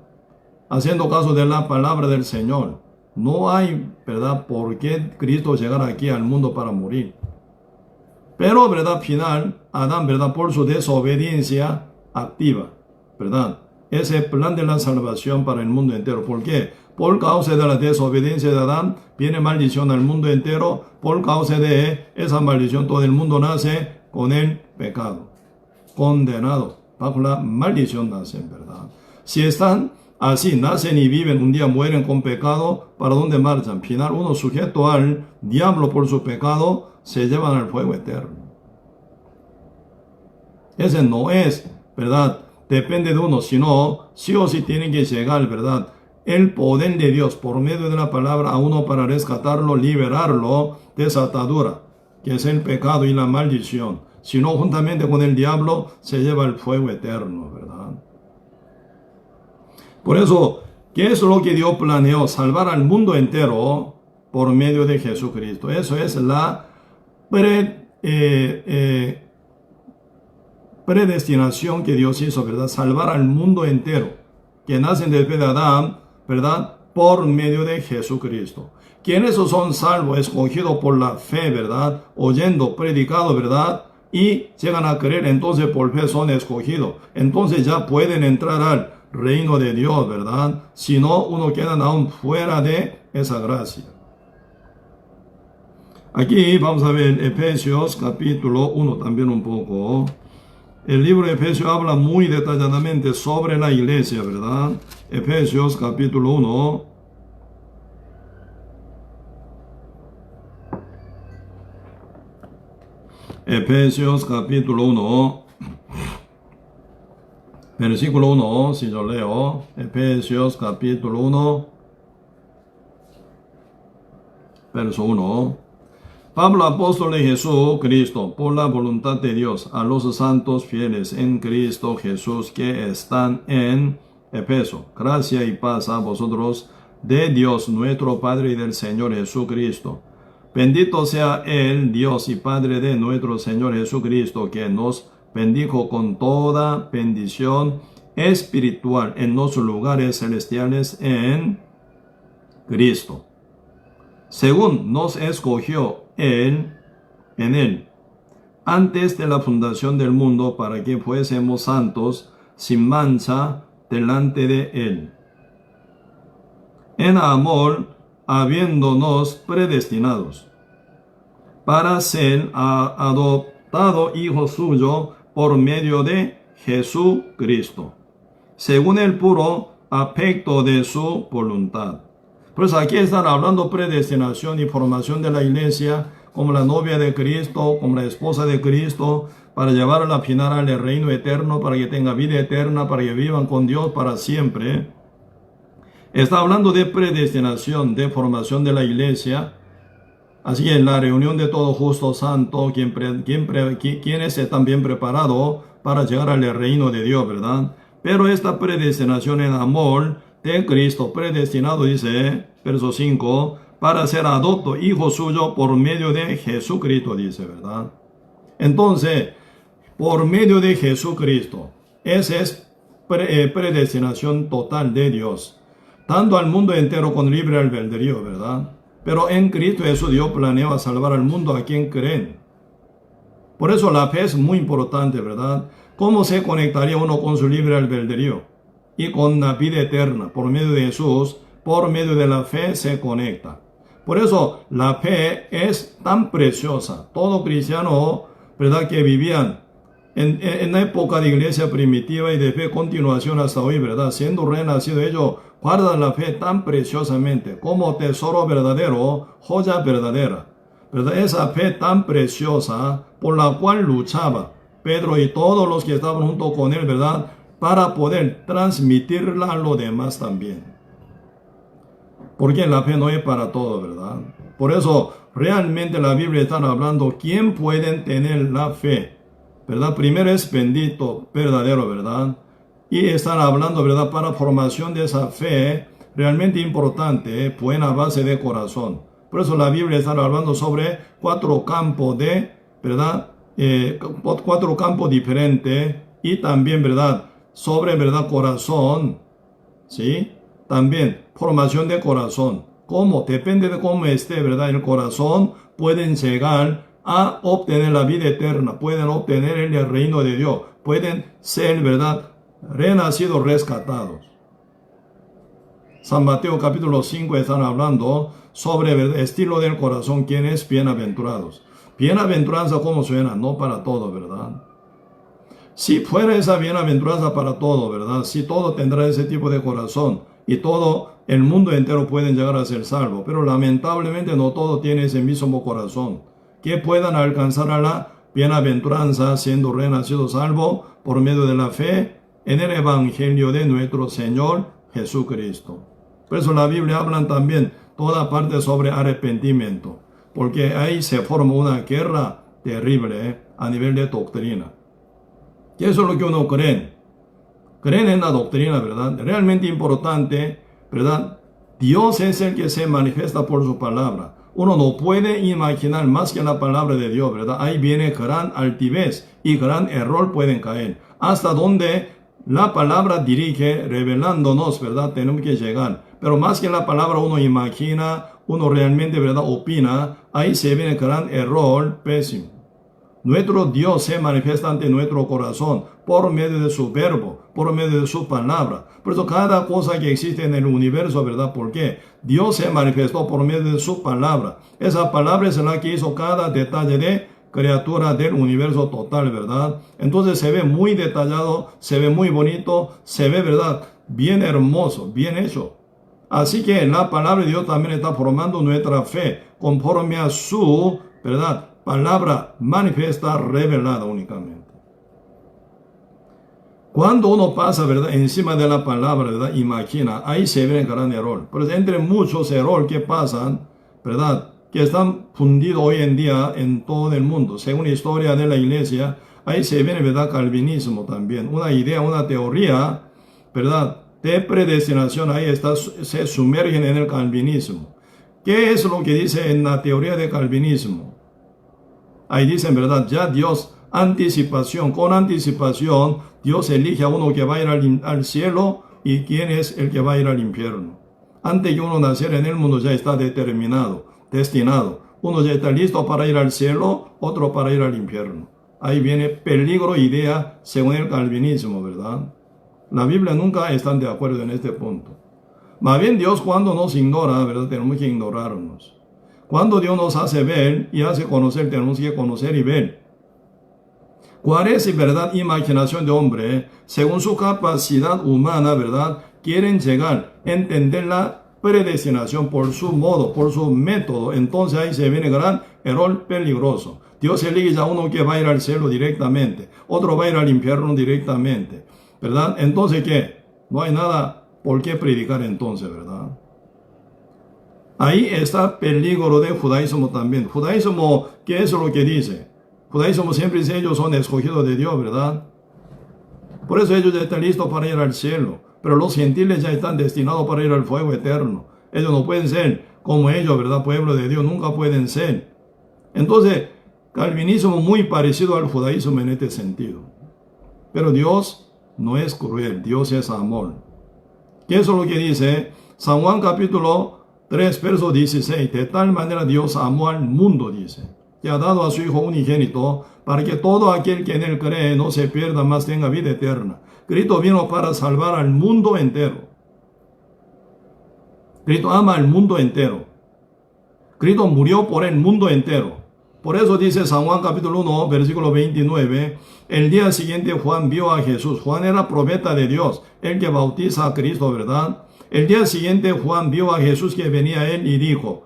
haciendo caso de la palabra del Señor, no hay, ¿verdad?, por qué Cristo llegara aquí al mundo para morir. Pero, ¿verdad?, final, Adán, ¿verdad?, por su desobediencia activa, ¿verdad?, ese plan de la salvación para el mundo entero. ¿Por qué? Por causa de la desobediencia de Adán, viene maldición al mundo entero. Por causa de esa maldición, todo el mundo nace con el pecado, condenado. Bajo la maldición nacen, ¿verdad? Si están así, nacen y viven, un día mueren con pecado, ¿para dónde marchan? Final, uno sujeto al diablo por su pecado, se llevan al fuego eterno. Ese no es, ¿verdad?, depende de uno, sino sí o sí tiene que llegar, ¿verdad?, el poder de Dios por medio de la palabra a uno para rescatarlo, liberarlo de esa atadura, que es el pecado y la maldición. Si no, juntamente con el diablo, se lleva el fuego eterno, ¿verdad? Por eso, ¿qué es lo que Dios planeó? Salvar al mundo entero por medio de Jesucristo. Eso es la predestinación que Dios hizo, ¿verdad? Salvar al mundo entero, que nacen desde Adán, ¿verdad?, por medio de Jesucristo. Quienes son salvos, escogidos por la fe, ¿verdad?, oyendo, predicado, ¿verdad?, y llegan a creer, entonces por fe son escogidos. Entonces ya pueden entrar al reino de Dios, ¿verdad? Si no, uno queda aún fuera de esa gracia. Aquí vamos a ver Efesios capítulo 1 también un poco. El libro de Efesios habla muy detalladamente sobre la iglesia, ¿verdad? Efesios capítulo 1. Efesios capítulo 1. Versículo 1, si yo leo. Efesios capítulo 1. Verso 1. Pablo, apóstol de Jesucristo, por la voluntad de Dios, a los santos fieles en Cristo Jesús que están en Efeso. Gracia y paz a vosotros de Dios nuestro Padre y del Señor Jesucristo. Bendito sea el Dios y Padre de nuestro Señor Jesucristo, que nos bendijo con toda bendición espiritual en los lugares celestiales en Cristo, según nos escogió en Él, antes de la fundación del mundo, para que fuésemos santos, sin mancha, delante de Él. En amor, habiéndonos predestinados para ser adoptado hijo suyo por medio de Jesucristo, según el puro afecto de su voluntad. Por eso aquí están hablando predestinación y formación de la iglesia como la novia de Cristo, como la esposa de Cristo, para llevarla al final al reino eterno, para que tenga vida eterna, para que vivan con Dios para siempre. Está hablando de predestinación, de formación de la iglesia. Así que en la reunión de todo justo santo, quienes están bien preparados para llegar al reino de Dios, ¿verdad? Pero esta predestinación en amor de Cristo, predestinado, dice, verso 5, para ser adopto, hijo suyo, por medio de Jesucristo, dice, ¿verdad? Entonces, por medio de Jesucristo, esa es predestinación total de Dios, dando al mundo entero con libre albedrío, ¿verdad? Pero en Cristo Jesús Dios planeaba salvar al mundo a quien creen. Por eso la fe es muy importante, ¿verdad? ¿Cómo se conectaría uno con su libre albedrío y con la vida eterna? Por medio de Jesús, por medio de la fe se conecta. Por eso la fe es tan preciosa. Todo cristiano, ¿verdad?, que vivían en la época de iglesia primitiva y de fe continuación hasta hoy, ¿verdad?, siendo renacido, ellos guardan la fe tan preciosamente como tesoro verdadero, joya verdadera, ¿verdad? Esa fe tan preciosa por la cual luchaba Pedro y todos los que estaban junto con él, ¿verdad?, para poder transmitirla a los demás también. Porque la fe no es para todo, ¿verdad? Por eso realmente la Biblia está hablando quién puede tener la fe, ¿verdad? Primero es bendito, verdadero, ¿verdad? Y están hablando, ¿verdad?, para formación de esa fe realmente importante, buena base de corazón. Por eso la Biblia está hablando sobre 4 campos de, ¿verdad?, 4 campos diferentes, y también, ¿verdad?, sobre, ¿verdad?, corazón, ¿sí? También formación de corazón. ¿Cómo? Depende de cómo esté, ¿verdad?, el corazón, pueden llegar a obtener la vida eterna, pueden obtener el reino de Dios, pueden ser, ¿verdad?, renacidos, rescatados. San Mateo capítulo 5 están hablando sobre el estilo del corazón, ¿quién es? Bienaventurados. Bienaventuranza, ¿cómo suena? No para todo, ¿verdad? Si fuera esa bienaventuranza para todo, ¿verdad?, si todo tendrá ese tipo de corazón y todo el mundo entero pueden llegar a ser salvo, pero lamentablemente no todo tiene ese mismo corazón, que puedan alcanzar a la bienaventuranza siendo renacidos salvo por medio de la fe en el Evangelio de nuestro Señor Jesucristo. Por eso la Biblia habla también toda parte sobre arrepentimiento, porque ahí se forma una guerra terrible a nivel de doctrina. Y eso es lo que uno cree. Creen en la doctrina, ¿verdad? Realmente importante, ¿verdad? Dios es el que se manifiesta por su palabra. Uno no puede imaginar más que la palabra de Dios, ¿verdad? Ahí viene gran altivez y gran error pueden caer. Hasta donde la palabra dirige, revelándonos, ¿verdad?, tenemos que llegar. Pero más que la palabra uno imagina, uno realmente, ¿verdad?, opina, ahí se viene gran error pésimo. Nuestro Dios se manifiesta ante nuestro corazón por medio de su verbo, por medio de su palabra. Por eso cada cosa que existe en el universo, ¿verdad? ¿Por qué? Dios se manifestó por medio de su palabra. Esa palabra es la que hizo cada detalle de criatura del universo total, ¿verdad? Entonces se ve muy detallado, se ve muy bonito, se ve, ¿verdad? Bien hermoso, bien hecho. Así que la palabra de Dios también está formando nuestra fe conforme a su, ¿verdad? Palabra manifiesta, revelada únicamente. Cuando uno pasa, ¿verdad?, encima de la palabra, ¿verdad?, imagina, ahí se ve el gran error. Pero entre muchos errores que pasan, ¿verdad?, que están fundidos hoy en día en todo el mundo, según la historia de la iglesia, ahí se ve, ¿verdad?, calvinismo también. Una idea, una teoría, ¿verdad?, de predestinación, ahí está, se sumergen en el calvinismo. ¿Qué es lo que dice en la teoría de calvinismo? Ahí dicen, ¿verdad? Ya Dios, anticipación, con anticipación, Dios elige a uno que va a ir al cielo y quién es el que va a ir al infierno. Antes que uno naciera en el mundo ya está determinado, destinado. Uno ya está listo para ir al cielo, otro para ir al infierno. Ahí viene peligro, idea, según el calvinismo, ¿verdad? La Biblia nunca está de acuerdo en este punto. Más bien Dios cuando nos ignora, ¿verdad? Tenemos que ignorarnos. Cuando Dios nos hace ver y hace conocer, tenemos que conocer y ver. ¿Cuál es, verdad, imaginación de hombre? Según su capacidad humana, ¿verdad? Quieren llegar a entender la predestinación por su modo, por su método. Entonces ahí se viene gran error peligroso. Dios elige a uno que va a ir al cielo directamente, otro va a ir al infierno directamente, ¿verdad? Entonces, ¿qué? No hay nada por qué predicar entonces, ¿verdad? Ahí está peligro de judaísmo también. Judaísmo, ¿qué es lo que dice? Judaísmo siempre dice ellos son escogidos de Dios, ¿verdad? Por eso ellos ya están listos para ir al cielo. Pero los gentiles ya están destinados para ir al fuego eterno. Ellos no pueden ser como ellos, ¿verdad? Pueblo de Dios, nunca pueden ser. Entonces, calvinismo muy parecido al judaísmo en este sentido. Pero Dios no es cruel, Dios es amor. ¿Qué es lo que dice? San Juan capítulo 3, verso 16. De tal manera Dios amó al mundo, dice, que ha dado a su Hijo unigénito, para que todo aquel que en él cree no se pierda, mas tenga vida eterna. Cristo vino para salvar al mundo entero. Cristo ama al mundo entero. Cristo murió por el mundo entero. Por eso dice San Juan capítulo 1, versículo 29, el día siguiente Juan vio a Jesús. Juan era profeta de Dios, el que bautiza a Cristo, ¿verdad? El día siguiente Juan vio a Jesús que venía a él y dijo,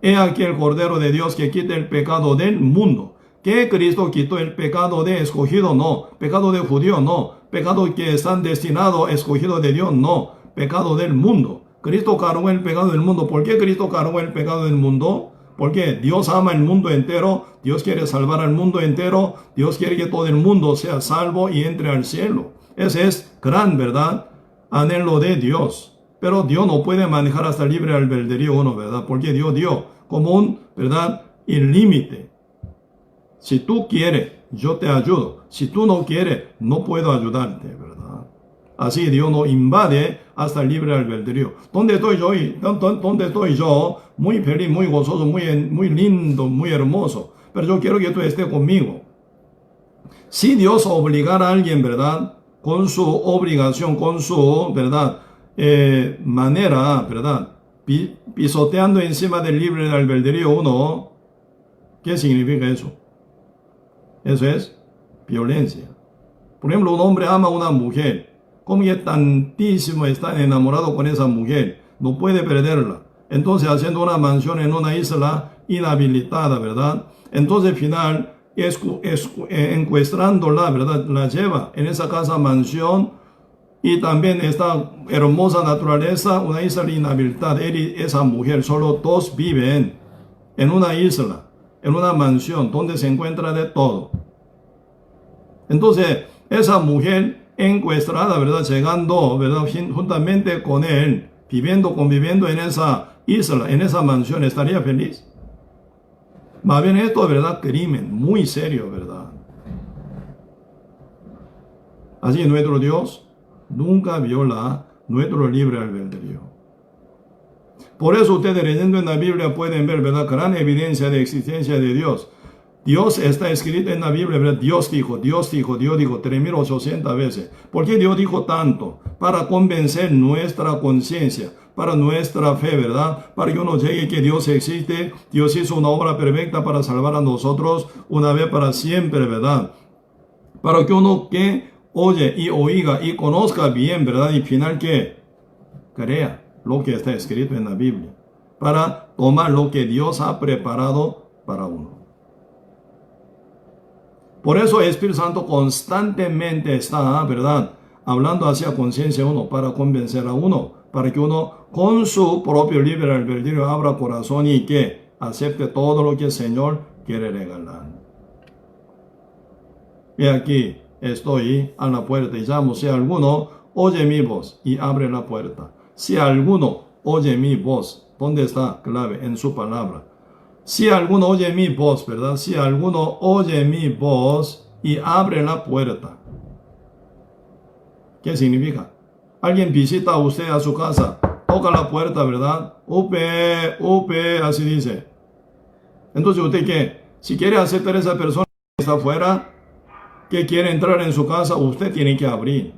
he aquí el Cordero de Dios que quita el pecado del mundo. ¿Que Cristo quitó el pecado de escogido? No. ¿Pecado de judío? No. ¿Pecado que están destinados, escogidos de Dios? No. Pecado del mundo. Cristo cargó el pecado del mundo. ¿Por qué Cristo cargó el pecado del mundo? Porque Dios ama el mundo entero. Dios quiere salvar al mundo entero. Dios quiere que todo el mundo sea salvo y entre al cielo. Ese es gran, ¿verdad?, anhelo de Dios. Pero Dios no puede manejar hasta libre albedrío uno, ¿verdad? Porque Dios dio como un, ¿verdad?, el límite. Si tú quieres, yo te ayudo. Si tú no quieres, no puedo ayudarte, ¿verdad? Así Dios no invade hasta el libre albedrío. ¿Dónde estoy yo? ¿Dónde estoy yo? Muy feliz, muy gozoso, muy lindo, muy hermoso. Pero yo quiero que tú estés conmigo. Si Dios obligara a alguien, ¿verdad?, con su obligación, con su, ¿verdad?, manera, ¿verdad?, pisoteando encima del libre albedrío uno, ¿qué significa eso? Eso es violencia. Por ejemplo, un hombre ama a una mujer, como que tantísimo está enamorado con esa mujer, no puede perderla. Entonces, haciendo una mansión en una isla inhabilitada, ¿verdad? Entonces, al final, encuestrándola, ¿verdad?, la lleva en esa casa mansión. Y también esta hermosa naturaleza, una isla inhabilitada. Él y esa mujer, solo dos viven en una isla, en una mansión, donde se encuentra de todo. Entonces, esa mujer encuestrada, ¿verdad?, llegando, ¿verdad?, juntamente con él, conviviendo en esa isla, en esa mansión, ¿estaría feliz? Más bien esto, ¿verdad?, crimen, muy serio, ¿verdad? Así nuestro Dios nunca viola nuestro libre albedrío. Por eso ustedes leyendo en la Biblia pueden ver, ¿verdad?, gran evidencia de existencia de Dios. Dios está escrito en la Biblia, ¿verdad? Dios dijo, 3.800 veces. ¿Por qué Dios dijo tanto? Para convencer nuestra conciencia, para nuestra fe, ¿verdad? Para que uno llegue que Dios existe, Dios hizo una obra perfecta para salvar a nosotros una vez para siempre, ¿verdad? Para que uno que oye y oiga y conozca bien, ¿verdad? Y final que crea lo que está escrito en la Biblia, para tomar lo que Dios ha preparado para uno. Por eso el Espíritu Santo constantemente está, ¿verdad?, hablando hacia conciencia uno, para convencer a uno, para que uno con su propio libre albedrío abra corazón y que acepte todo lo que el Señor quiere regalar. Y aquí estoy a la puerta y llamo. Si alguno oye mi voz y abre la puerta. Si alguno oye mi voz, ¿dónde está? Clave, en su palabra. Si alguno oye mi voz, ¿verdad? Si alguno oye mi voz y abre la puerta. ¿Qué significa? Alguien visita a usted a su casa, toca la puerta, ¿verdad? Upe, upe, así dice. Entonces, ¿usted qué? Si quiere aceptar a esa persona que está afuera, que quiere entrar en su casa, usted tiene que abrir.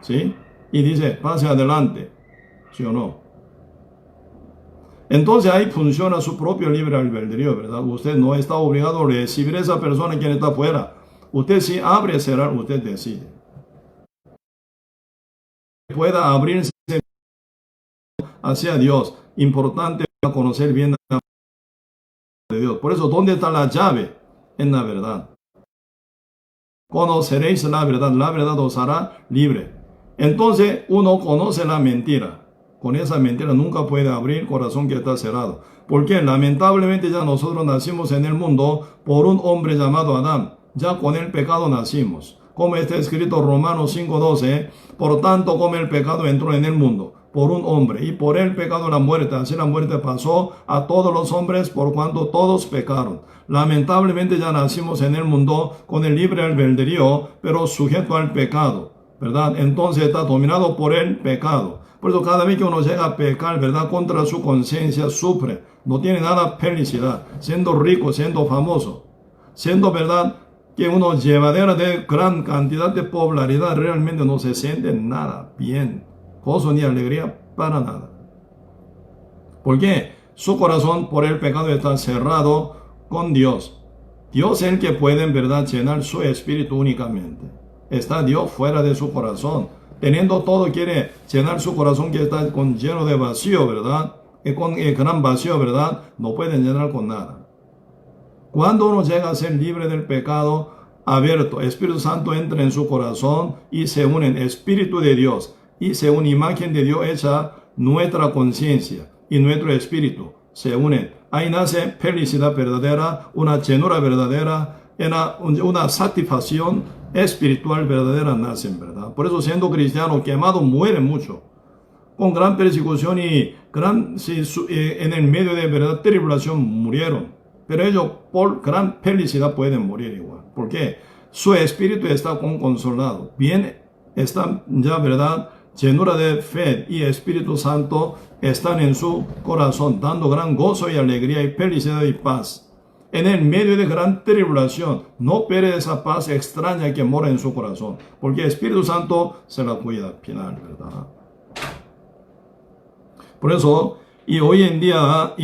¿Sí? Y dice, pase adelante. ¿Sí o no? Entonces ahí funciona su propio libre albedrío, ¿verdad? Usted no está obligado a recibir a esa persona que está afuera. Usted si abre, cerrar, usted decide. Pueda abrirse hacia Dios. Importante conocer bien la de Dios. Por eso, ¿dónde está la llave? En la verdad. Conoceréis la verdad os hará libre. Entonces uno conoce la mentira. Con esa mentira nunca puede abrir corazón que está cerrado. Porque lamentablemente ya nosotros nacimos en el mundo por un hombre llamado Adán. Ya con el pecado nacimos. Como está escrito Romanos 5:12, por tanto como el pecado entró en el mundo por un hombre y por el pecado la muerte, así la muerte pasó a todos los hombres por cuanto todos pecaron. Lamentablemente ya nacimos en el mundo con el libre albedrío, pero sujeto al pecado, ¿verdad? Entonces está dominado por el pecado. Por eso cada vez que uno llega a pecar, ¿verdad?, contra su conciencia, sufre. No tiene nada felicidad, siendo rico, siendo famoso, siendo, ¿verdad?, que uno llevadera de gran cantidad de popularidad, realmente no se siente nada bien, gozo ni alegría para nada. ¿Por qué? Su corazón por el pecado está cerrado con Dios. Dios es el que puede en verdad llenar su espíritu únicamente. Está Dios fuera de su corazón. Teniendo todo, quiere llenar su corazón que está lleno de vacío, ¿verdad? Y con el gran vacío, ¿verdad? No puede llenar con nada. Cuando uno llega a ser libre del pecado, abierto, Espíritu Santo entra en su corazón y se une en Espíritu de Dios y se une imagen de Dios hecha nuestra conciencia y nuestro espíritu se unen. Ahí nace felicidad verdadera, una llenura verdadera, una satisfacción espiritual verdadera nace, ¿verdad? Por eso siendo cristiano quemado muere mucho, con gran persecución y en el medio de verdad tribulación murieron. Pero ellos por gran felicidad pueden morir igual. ¿Por qué? Su espíritu está consolado. Bien, están ya, ¿verdad?, llenura de fe y Espíritu Santo están en su corazón, dando gran gozo y alegría y felicidad y paz. En el medio de gran tribulación, no pierde esa paz extraña que mora en su corazón, porque el Espíritu Santo se la cuida al final, ¿verdad? Por eso, y hoy en día,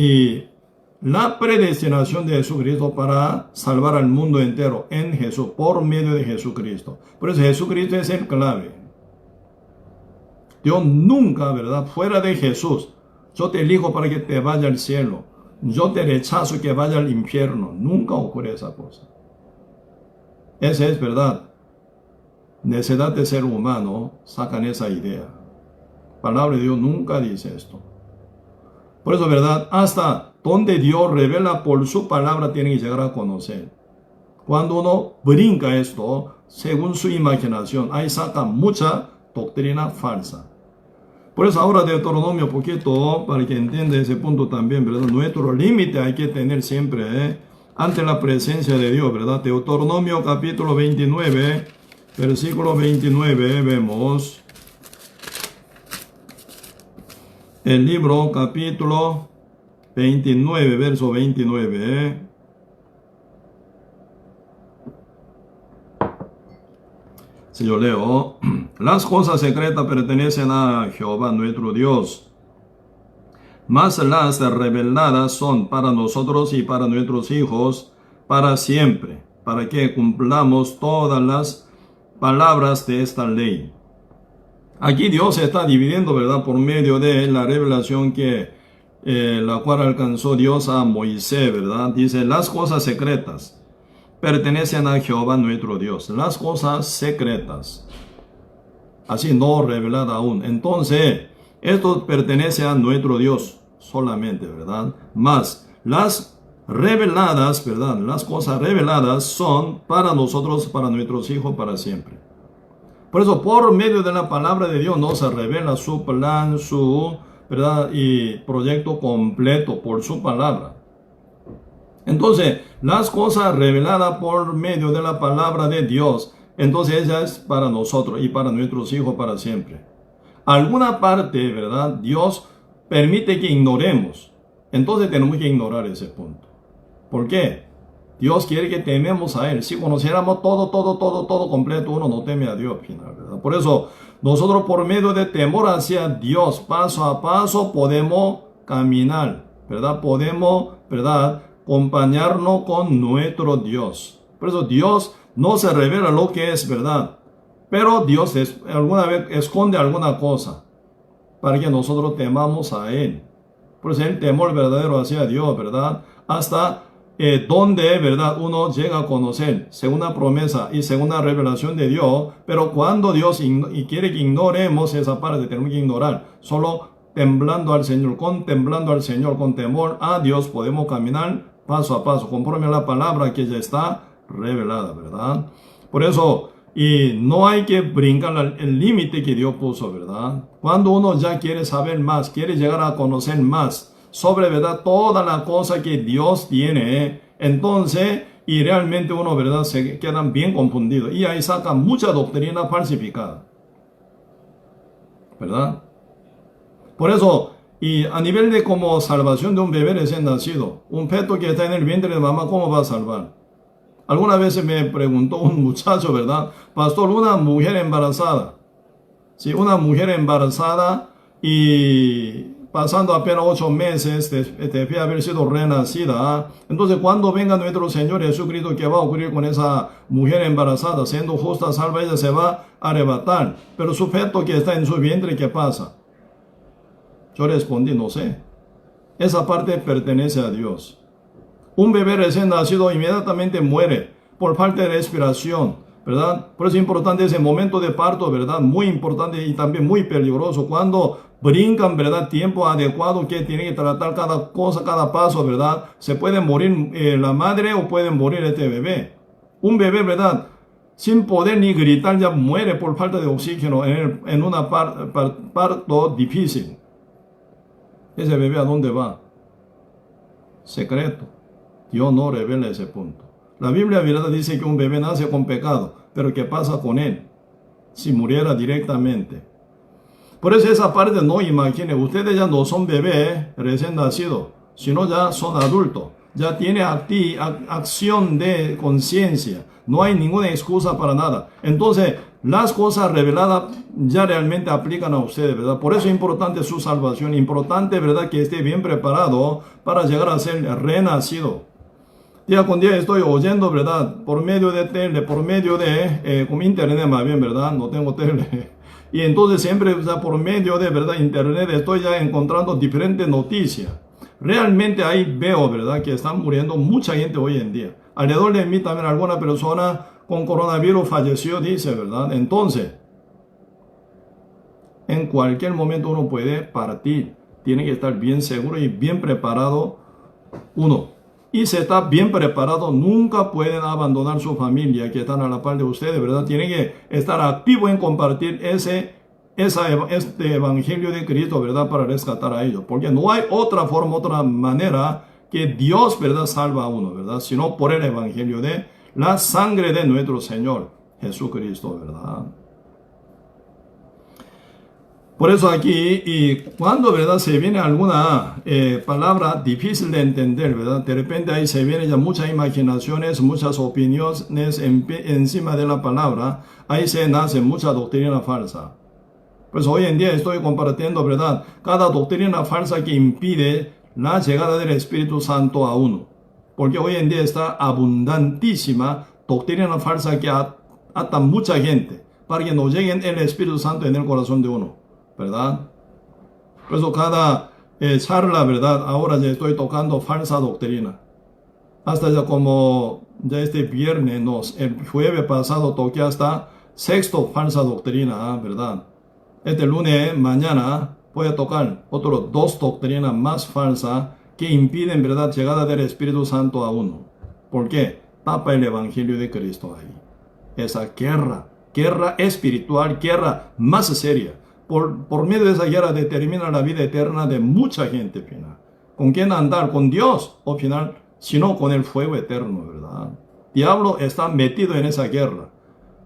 la predestinación de Jesucristo para salvar al mundo entero en Jesús, por medio de Jesucristo. Por eso Jesucristo es el clave. Dios nunca, ¿verdad?, fuera de Jesús, yo te elijo para que te vaya al cielo, yo te rechazo que vaya al infierno. Nunca ocurre esa cosa. Esa es verdad. Necesidad de ser humano sacan esa idea. Palabra de Dios nunca dice esto. Por eso, ¿verdad?, hasta donde Dios revela por su palabra tiene que llegar a conocer. Cuando uno brinca esto, según su imaginación, ahí saca mucha doctrina falsa. Por eso ahora Deuteronomio poquito, para que entienda ese punto también, ¿verdad? Nuestro límite hay que tener siempre, ante la presencia de Dios, ¿verdad? Deuteronomio capítulo 29, versículo 29, vemos. El libro capítulo 29, verso 29. Si yo leo, las cosas secretas pertenecen a Jehová nuestro Dios, mas las reveladas son para nosotros y para nuestros hijos para siempre, para que cumplamos todas las palabras de esta ley. Aquí Dios está dividiendo, ¿verdad?, por medio de la revelación que la cual alcanzó Dios a Moisés, ¿verdad? Dice, las cosas secretas pertenecen a Jehová nuestro Dios. Las cosas secretas, así no revelada aún. Entonces, esto pertenece a nuestro Dios solamente, ¿verdad? Más las reveladas, ¿verdad? Las cosas reveladas son para nosotros, para nuestros hijos, para siempre. Por eso, por medio de la palabra de Dios nos revela su plan, su, ¿verdad?, y proyecto completo por su palabra. Entonces, las cosas reveladas por medio de la palabra de Dios, entonces ella es para nosotros y para nuestros hijos para siempre. Alguna parte, ¿verdad?, Dios permite que ignoremos. Entonces tenemos que ignorar ese punto. ¿Por qué? Dios quiere que tememos a Él. Si conociéramos todo completo, uno no teme a Dios, ¿verdad? Por eso, nosotros por medio de temor hacia Dios, paso a paso, podemos caminar, ¿verdad? Podemos, ¿verdad?, acompañarnos con nuestro Dios. Por eso Dios no se revela lo que es verdad, pero Dios alguna vez esconde alguna cosa para que nosotros temamos a Él. Por eso el temor verdadero hacia Dios, ¿verdad?, hasta donde, ¿verdad?, uno llega a conocer según una promesa y según una revelación de Dios. Pero cuando Dios quiere que ignoremos esa parte, tenemos que ignorar. Solo temblando al Señor, contemplando al Señor con temor a Dios, podemos caminar paso a paso, conforme a la palabra que ya está revelada, ¿verdad? Por eso, y no hay que brincar el límite que Dios puso, ¿verdad? Cuando uno ya quiere saber más, quiere llegar a conocer más sobre, ¿verdad?, toda la cosa que Dios tiene, entonces, y realmente uno, ¿verdad?, se quedan bien confundidos. Y ahí sacan mucha doctrina falsificada, ¿verdad? Por eso, y a nivel de como salvación de un bebé recién nacido, un feto que está en el vientre de mamá, ¿cómo va a salvar? Alguna vez me preguntó un muchacho, ¿verdad? Pastor, una mujer embarazada. Sí, una mujer embarazada y pasando apenas 8 meses de haber sido renacida. Entonces, cuando venga nuestro Señor Jesucristo, ¿qué va a ocurrir con esa mujer embarazada? Siendo justa, salva, ella se va a arrebatar. Pero su feto que está en su vientre, ¿qué pasa? Yo respondí, no sé. Esa parte pertenece a Dios. Un bebé recién nacido inmediatamente muere por falta de respiración, ¿verdad? Por eso es importante ese momento de parto, ¿verdad? Muy importante y también muy peligroso. Cuando brincan, ¿verdad?, tiempo adecuado que tienen que tratar cada cosa, cada paso, ¿verdad? Se puede morir la madre o puede morir este bebé. Un bebé, ¿verdad?, sin poder ni gritar ya muere por falta de oxígeno en una parto difícil. ¿Ese bebé a dónde va? Secreto. Dios no revela ese punto. La Biblia, ¿verdad?, dice que un bebé nace con pecado, pero ¿qué pasa con él si muriera directamente? Por eso esa parte no imagine. Ustedes ya no son bebés recién nacidos, sino ya son adultos. Ya tiene acción de conciencia. No hay ninguna excusa para nada. Entonces, las cosas reveladas ya realmente aplican a ustedes, ¿verdad? Por eso es importante su salvación. Importante, ¿verdad?, que esté bien preparado para llegar a ser renacido. Día con día estoy oyendo, ¿verdad?, por medio de tele, por medio de como internet más bien, ¿verdad? No tengo tele. Y entonces siempre, o sea, por medio de, ¿verdad?, internet estoy ya encontrando diferentes noticias. Realmente ahí veo, ¿verdad?, que están muriendo mucha gente hoy en día. Alrededor de mí también alguna persona con coronavirus falleció, dice, ¿verdad? Entonces, en cualquier momento uno puede partir. Tiene que estar bien seguro y bien preparado uno. Y si está bien preparado, nunca pueden abandonar su familia que están a la par de ustedes, ¿verdad? Tienen que estar activos en compartir este evangelio de Cristo, ¿verdad?, para rescatar a ellos. Porque no hay otra forma, otra manera que Dios, ¿verdad?, salva a uno, ¿verdad?, sino por el evangelio de la sangre de nuestro Señor Jesucristo, ¿verdad? Por eso aquí, y cuando, ¿verdad?, se viene alguna palabra difícil de entender, ¿verdad? De repente ahí se vienen ya muchas imaginaciones, muchas opiniones encima de la palabra, ahí se nace mucha doctrina falsa. Pues hoy en día estoy compartiendo, ¿verdad?, cada doctrina falsa que impide la llegada del Espíritu Santo a uno. Porque hoy en día está abundantísima doctrina falsa que ata mucha gente para que no llegue el Espíritu Santo en el corazón de uno, ¿verdad? Por eso cada charla, ¿verdad?, ahora ya estoy tocando falsa doctrina. Hasta ya como ya este viernes, el jueves pasado toqué hasta sexto falsa doctrina, ¿verdad? Este lunes, mañana, voy a tocar otros 2 doctrinas más falsas que impiden, ¿verdad?, llegada del Espíritu Santo a uno. ¿Por qué? Tapa el Evangelio de Cristo ahí. Esa guerra espiritual, guerra más seria. Por medio de esa guerra determina la vida eterna de mucha gente, final. ¿Con quién andar? ¿Con Dios? O final, sino con el fuego eterno, ¿verdad? Diablo está metido en esa guerra,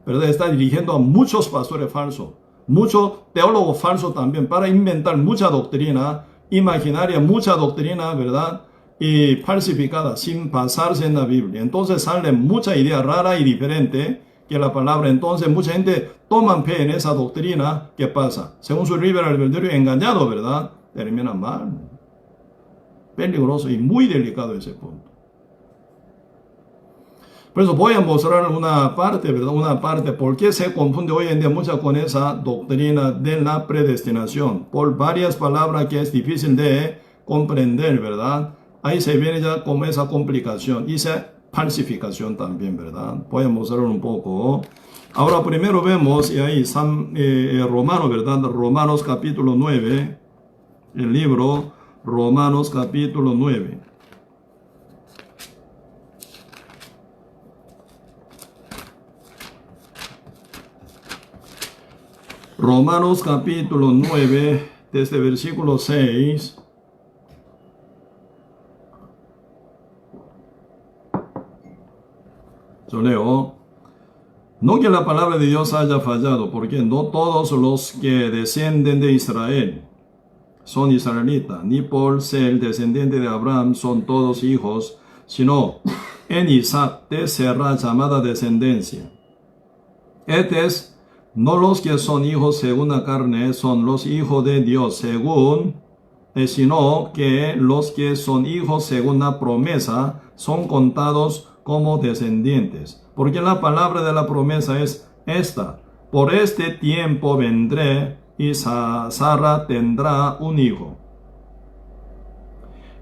¿verdad? Está dirigiendo a muchos pastores falsos, muchos teólogos falsos también, para inventar mucha doctrina imaginaria, mucha doctrina, ¿verdad?, y falsificada, sin basarse en la Biblia. Entonces sale mucha idea rara y diferente que la palabra. Entonces mucha gente toma fe en esa doctrina. ¿Qué pasa? Según su libre albedrío, engañado, ¿verdad?, termina mal. Peligroso y muy delicado ese punto. Por eso voy a mostrar una parte, ¿verdad?, una parte por qué se confunde hoy en día mucho con esa doctrina de la predestinación, por varias palabras que es difícil de comprender, ¿verdad? Ahí se viene ya como esa complicación y esa falsificación también, ¿verdad? Voy a mostrar un poco. Ahora primero vemos, y ahí Romanos, ¿verdad? Romanos capítulo 9, el libro Romanos capítulo 9. Romanos capítulo 9, desde versículo 6. Yo leo: no que la palabra de Dios haya fallado, porque no todos los que descienden de Israel son israelitas, ni por ser descendiente de Abraham son todos hijos, sino en Isaac te será llamada descendencia. Estos, no los que son hijos según la carne, son los hijos de Dios sino que los que son hijos según la promesa son contados como descendientes. Porque la palabra de la promesa es esta: por este tiempo vendré y Sara tendrá un hijo.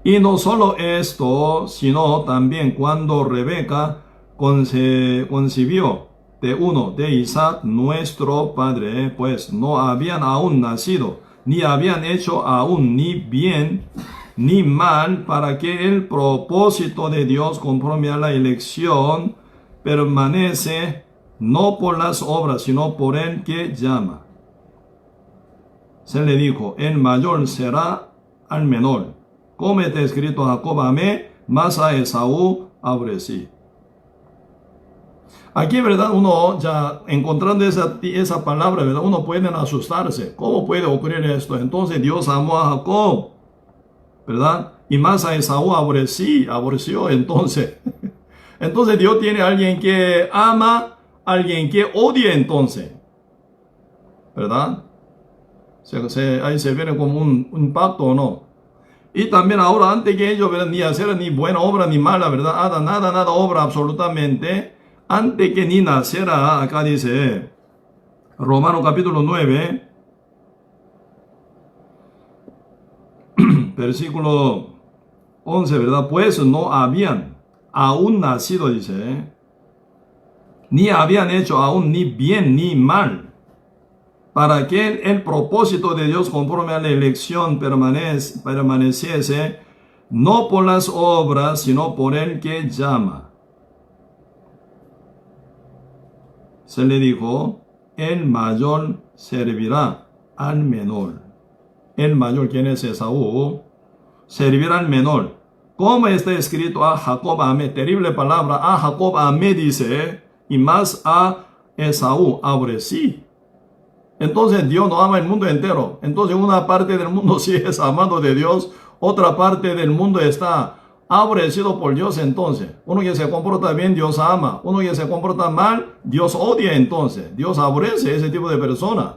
Y no solo esto, sino también cuando Rebeca concibió de uno de Isaac nuestro padre, pues no habían aún nacido, ni habían hecho aún ni bien ni mal, para que el propósito de Dios conforme a la elección permanece no por las obras, sino por el que llama. Se le dijo: el mayor será al menor. Como está escrito: Jacob amé, mas a Esaú aborrecí. Aquí, ¿verdad?, uno ya encontrando esa palabra, ¿verdad?, uno puede asustarse. ¿Cómo puede ocurrir esto? Entonces Dios amó a Jacob, ¿verdad?, y más a Esaú aborreció. Entonces Dios tiene a alguien que ama, alguien que odia, entonces, ¿verdad? Ahí se viene como un pacto, ¿o no? Y también ahora, antes que ellos, ¿verdad?, ni hacer ni buena obra ni mala, ¿verdad?, nada obra absolutamente, antes que ni naciera. Acá dice Romanos capítulo 9, versículo 11, ¿verdad? Pues no habían aún nacido, dice, ni habían hecho aún ni bien ni mal, para que el propósito de Dios conforme a la elección permaneciese no por las obras, sino por el que llama. Se le dijo: el mayor servirá al menor. El mayor, ¿quién es? Esaú. Servirá al menor. Como está escrito: a Jacob amé. Terrible palabra. A Jacob amé, dice, y más a Esaú aborrecí. Entonces Dios no ama el mundo entero. Entonces una parte del mundo sí es amado de Dios, otra parte del mundo está aborrecido por Dios. Entonces uno que se comporta bien, Dios ama. Uno que se comporta mal, Dios odia. Entonces Dios aborrece ese tipo de persona.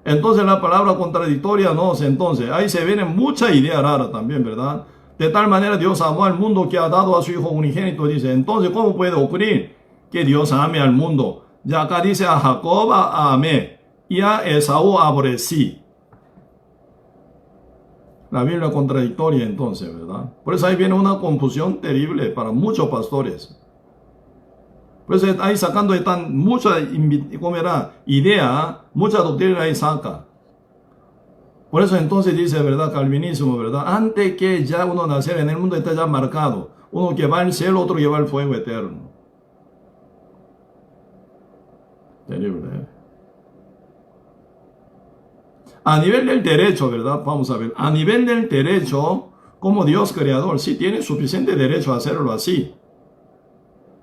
Entonces la palabra contradictoria no. Entonces ahí se viene mucha idea rara también, ¿verdad? De tal manera Dios amó al mundo que ha dado a su Hijo unigénito, dice. Entonces, ¿cómo puede ocurrir que Dios ame al mundo? Ya acá dice a Jacob amé y a Esaú aborrecí. La Biblia es contradictoria entonces, ¿verdad? Por eso ahí viene una confusión terrible para muchos pastores. Por eso ahí sacando están mucha, ¿cómo era? Idea, mucha doctrina ahí saca. Por eso entonces dice, ¿verdad? Calvinismo, ¿verdad? Antes que ya uno nacer en el mundo está ya marcado. Uno que va al cielo, otro que va al fuego eterno. Terrible, ¿eh? A nivel del derecho, ¿verdad? Vamos a ver. A nivel del derecho, como Dios creador, sí tiene suficiente derecho a hacerlo así.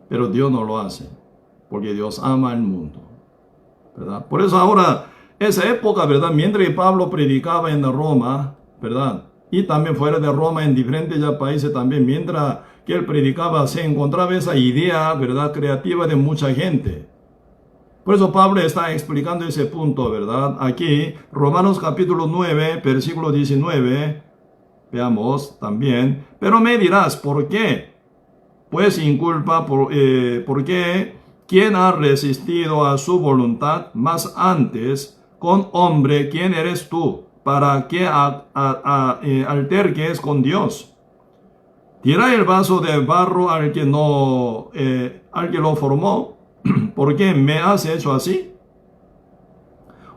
Pero Dios no lo hace. Porque Dios ama al mundo, ¿verdad? Por eso ahora, esa época, ¿verdad? Mientras Pablo predicaba en Roma, ¿verdad? Y también fuera de Roma, en diferentes ya países también, mientras que él predicaba, se encontraba esa idea, ¿verdad? Creativa de mucha gente. Por eso Pablo está explicando ese punto, ¿verdad? Aquí, Romanos capítulo 9, versículo 19, veamos también. Pero me dirás, ¿por qué? Pues inculpa, porque ¿quién ha resistido a su voluntad? Más antes, con hombre, ¿quién eres tú? Para que alterques con Dios. Tira el vaso de barro al que lo formó. ¿Por qué me has hecho así?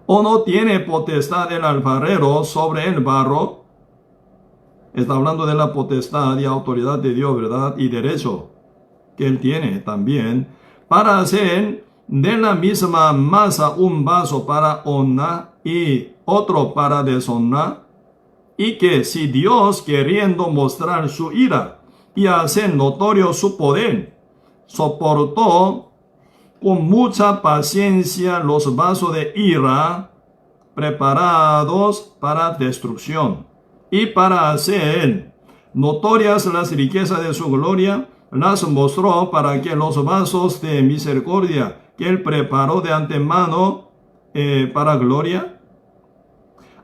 ¿O no tiene potestad el alfarero sobre el barro? Está hablando de la potestad y autoridad de Dios, ¿verdad? Y derecho que Él tiene también para hacer de la misma masa un vaso para honra y otro para deshonra. Y que si Dios, queriendo mostrar su ira y hacer notorio su poder, soportó con mucha paciencia los vasos de ira preparados para destrucción, y para hacer notorias las riquezas de su gloria, las mostró para que los vasos de misericordia que él preparó de antemano para gloria,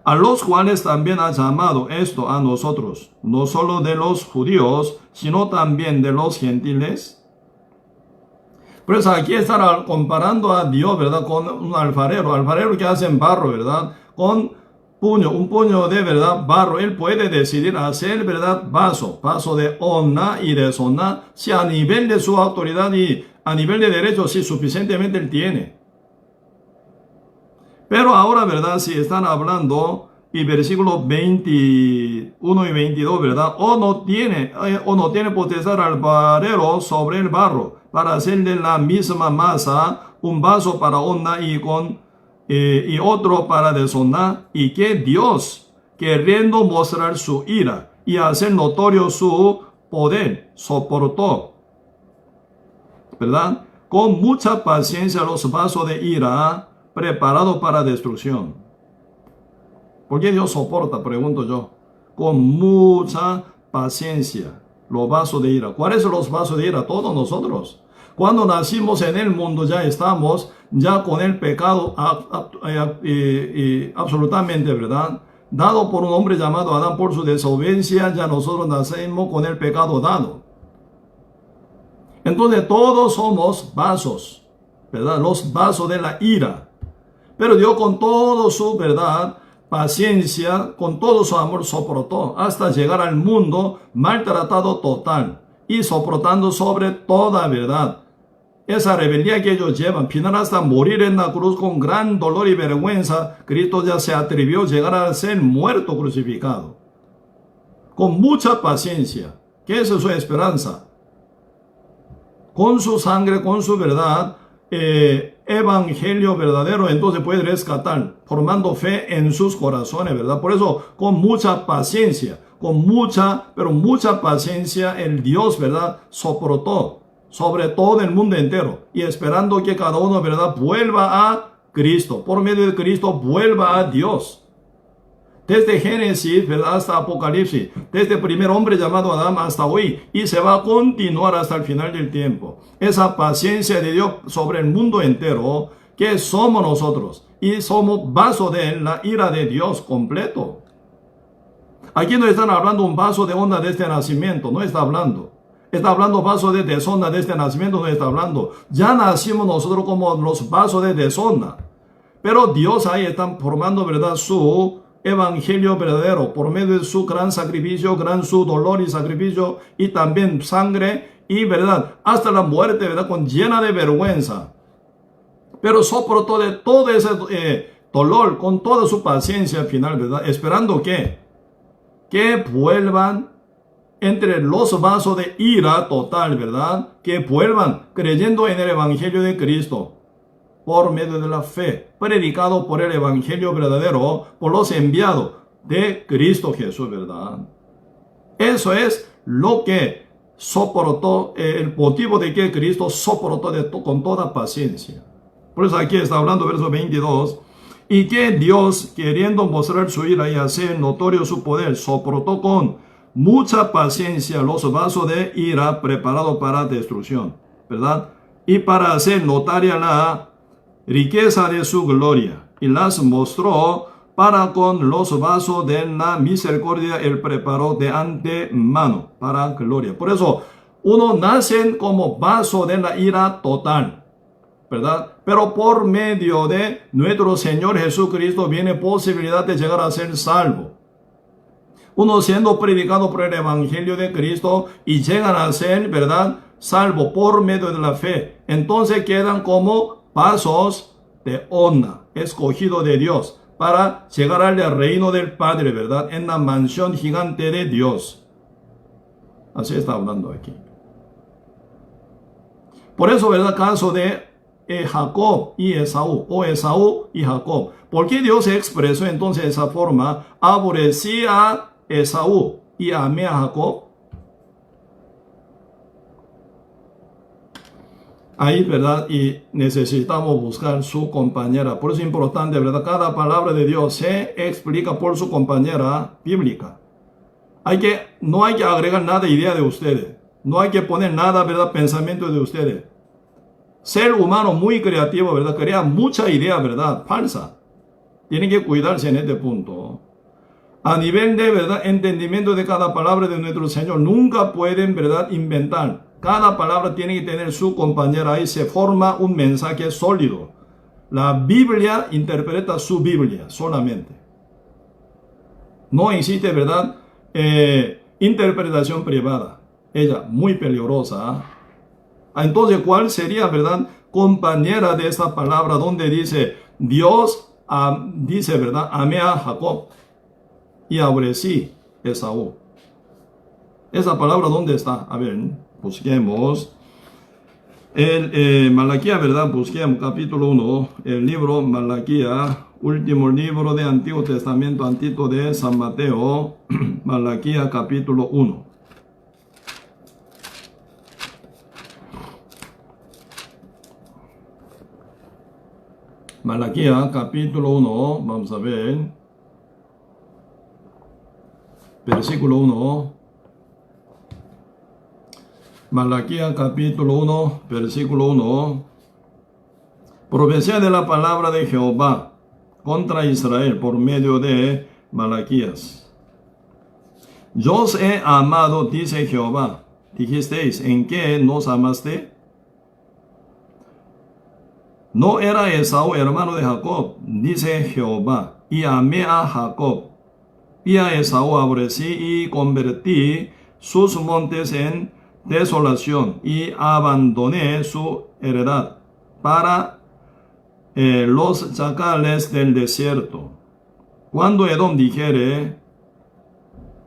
a los cuales también ha llamado esto a nosotros, no solo de los judíos, sino también de los gentiles. Por eso aquí estará comparando a Dios, ¿verdad? Con un alfarero que hace en barro, ¿verdad? Con un puño de, ¿verdad? Barro. Él puede decidir hacer, ¿verdad? Vaso de honra y deshonra, si a nivel de su autoridad y a nivel de derecho, si suficientemente él tiene. Pero ahora, ¿verdad? Si están hablando, y versículos 21 y 22, ¿verdad? O no tiene potestad alfarero sobre el barro, para hacer de la misma masa un vaso para honra y otro para deshonra, y que Dios, queriendo mostrar su ira y hacer notorio su poder, soportó, ¿verdad? Con mucha paciencia los vasos de ira preparados para destrucción. ¿Por qué Dios soporta? Pregunto yo. Con mucha paciencia los vasos de ira. ¿Cuáles son los vasos de ira? Todos nosotros. Cuando nacimos en el mundo ya estamos ya con el pecado absolutamente, ¿verdad? Dado por un hombre llamado Adán por su desobediencia, ya nosotros nacemos con el pecado dado. Entonces todos somos vasos, ¿verdad? Los vasos de la ira. Pero Dios con todo su, ¿verdad?, paciencia, con todo su amor soportó hasta llegar al mundo maltratado total y soportando sobre toda verdad esa rebeldía que ellos llevan, final hasta morir en la cruz con gran dolor y vergüenza. Cristo ya se atrevió a llegar a ser muerto crucificado con mucha paciencia, que esa es su esperanza, con su sangre, con su verdad, evangelio verdadero, entonces puede rescatar, formando fe en sus corazones, ¿verdad? Por eso, con mucha paciencia, pero mucha paciencia, el Dios, ¿verdad?, soportó sobre todo el mundo entero, y esperando que cada uno, ¿verdad?, vuelva a Cristo. Por medio de Cristo vuelva a Dios. Desde Génesis, ¿verdad?, hasta Apocalipsis, desde el primer hombre llamado Adán hasta hoy, y se va a continuar hasta el final del tiempo. Esa paciencia de Dios sobre el mundo entero, que somos nosotros, y somos vaso de la ira de Dios completo. Aquí no están hablando un vaso de onda desde el nacimiento, no está hablando. Está hablando vaso de deshonra desde el nacimiento, no está hablando. Ya nacimos nosotros como los vasos de deshonra. Pero Dios ahí está formando, ¿verdad?, su evangelio verdadero por medio de su gran sacrificio, gran su dolor y sacrificio, y también sangre y verdad, hasta la muerte, ¿verdad?, con llena de vergüenza. Pero soportó de todo ese dolor con toda su paciencia al final, ¿verdad?, esperando que vuelvan entre los vasos de ira total, ¿verdad?, que vuelvan creyendo en el evangelio de Cristo por medio de la fe, predicado por el evangelio verdadero, por los enviados de Cristo Jesús, ¿verdad? Eso es lo que soportó, el motivo de que Cristo soportó con toda paciencia. Por eso aquí está hablando verso 22, y que Dios, queriendo mostrar su ira y hacer notorio su poder, soportó con mucha paciencia los vasos de ira preparados para destrucción, ¿verdad?, y para hacer notaria la riqueza de su gloria, y las mostró para con los vasos de la misericordia, él preparó de antemano para gloria. Por eso, uno nace como vaso de la ira total, ¿verdad? Pero por medio de nuestro Señor Jesucristo viene posibilidad de llegar a ser salvo. Uno siendo predicado por el evangelio de Cristo y llegan a ser, ¿verdad?, salvo por medio de la fe. Entonces quedan como vasos de honra, escogido de Dios, para llegar al reino del Padre, ¿verdad?, en la mansión gigante de Dios. Así está hablando aquí. Por eso, ¿verdad?, caso de Jacob y Esaú, o Esaú y Jacob. ¿Por qué Dios se expresó entonces de esa forma? Aborrecí a Esaú y amé a Jacob. Ahí, ¿verdad?, y necesitamos buscar su compañera. Por eso es importante, ¿verdad?, cada palabra de Dios se explica por su compañera bíblica. No hay que agregar nada de idea de ustedes. No hay que poner nada, ¿verdad?, pensamiento de ustedes. Ser humano muy creativo, ¿verdad?, crea mucha idea, ¿verdad?, falsa. Tienen que cuidarse en este punto. A nivel de, ¿verdad?, entendimiento de cada palabra de nuestro Señor, nunca pueden, ¿verdad?, inventar. Cada palabra tiene que tener su compañera. Ahí se forma un mensaje sólido. La Biblia interpreta su Biblia solamente. No existe, ¿verdad?, interpretación privada. Ella muy peligrosa. Entonces, ¿cuál sería, ¿verdad?, compañera de esta palabra donde dice Dios, dice, ¿verdad?, amé a Jacob y aborrecí a Esaú? Esa palabra, ¿dónde está? A ver, busquemos. Malaquía, ¿verdad? Busquemos capítulo 1, el libro Malaquía, último libro de Antiguo Testamento, antiguo de San Mateo, Malaquía capítulo 1. Malaquía capítulo 1, vamos a ver, versículo 1. Malaquía capítulo 1, versículo 1. Profecía de la palabra de Jehová contra Israel por medio de Malaquías. Yo os he amado, dice Jehová. Dijisteis, ¿en qué nos amaste? No era Esaú hermano de Jacob, dice Jehová, y amé a Jacob, y a Esaú aborrecí y convertí sus montes en desolación, y abandoné su heredad para los chacales del desierto. Cuando Edom dijere,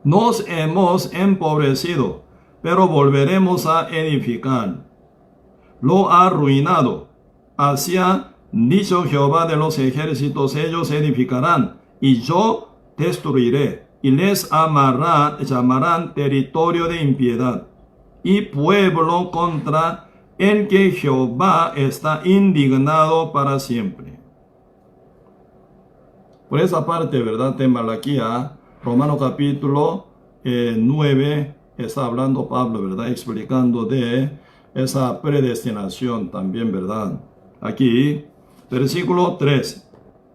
nos hemos empobrecido, pero volveremos a edificar, lo ha arruinado. Así ha dicho Jehová de los ejércitos, ellos edificarán, y yo destruiré, y les llamarán territorio de impiedad, y pueblo contra el que Jehová está indignado para siempre. Por esa parte, ¿verdad? De Malaquía, Romano capítulo 9, está hablando Pablo, ¿verdad? Explicando de esa predestinación también, ¿verdad? Aquí, versículo 3.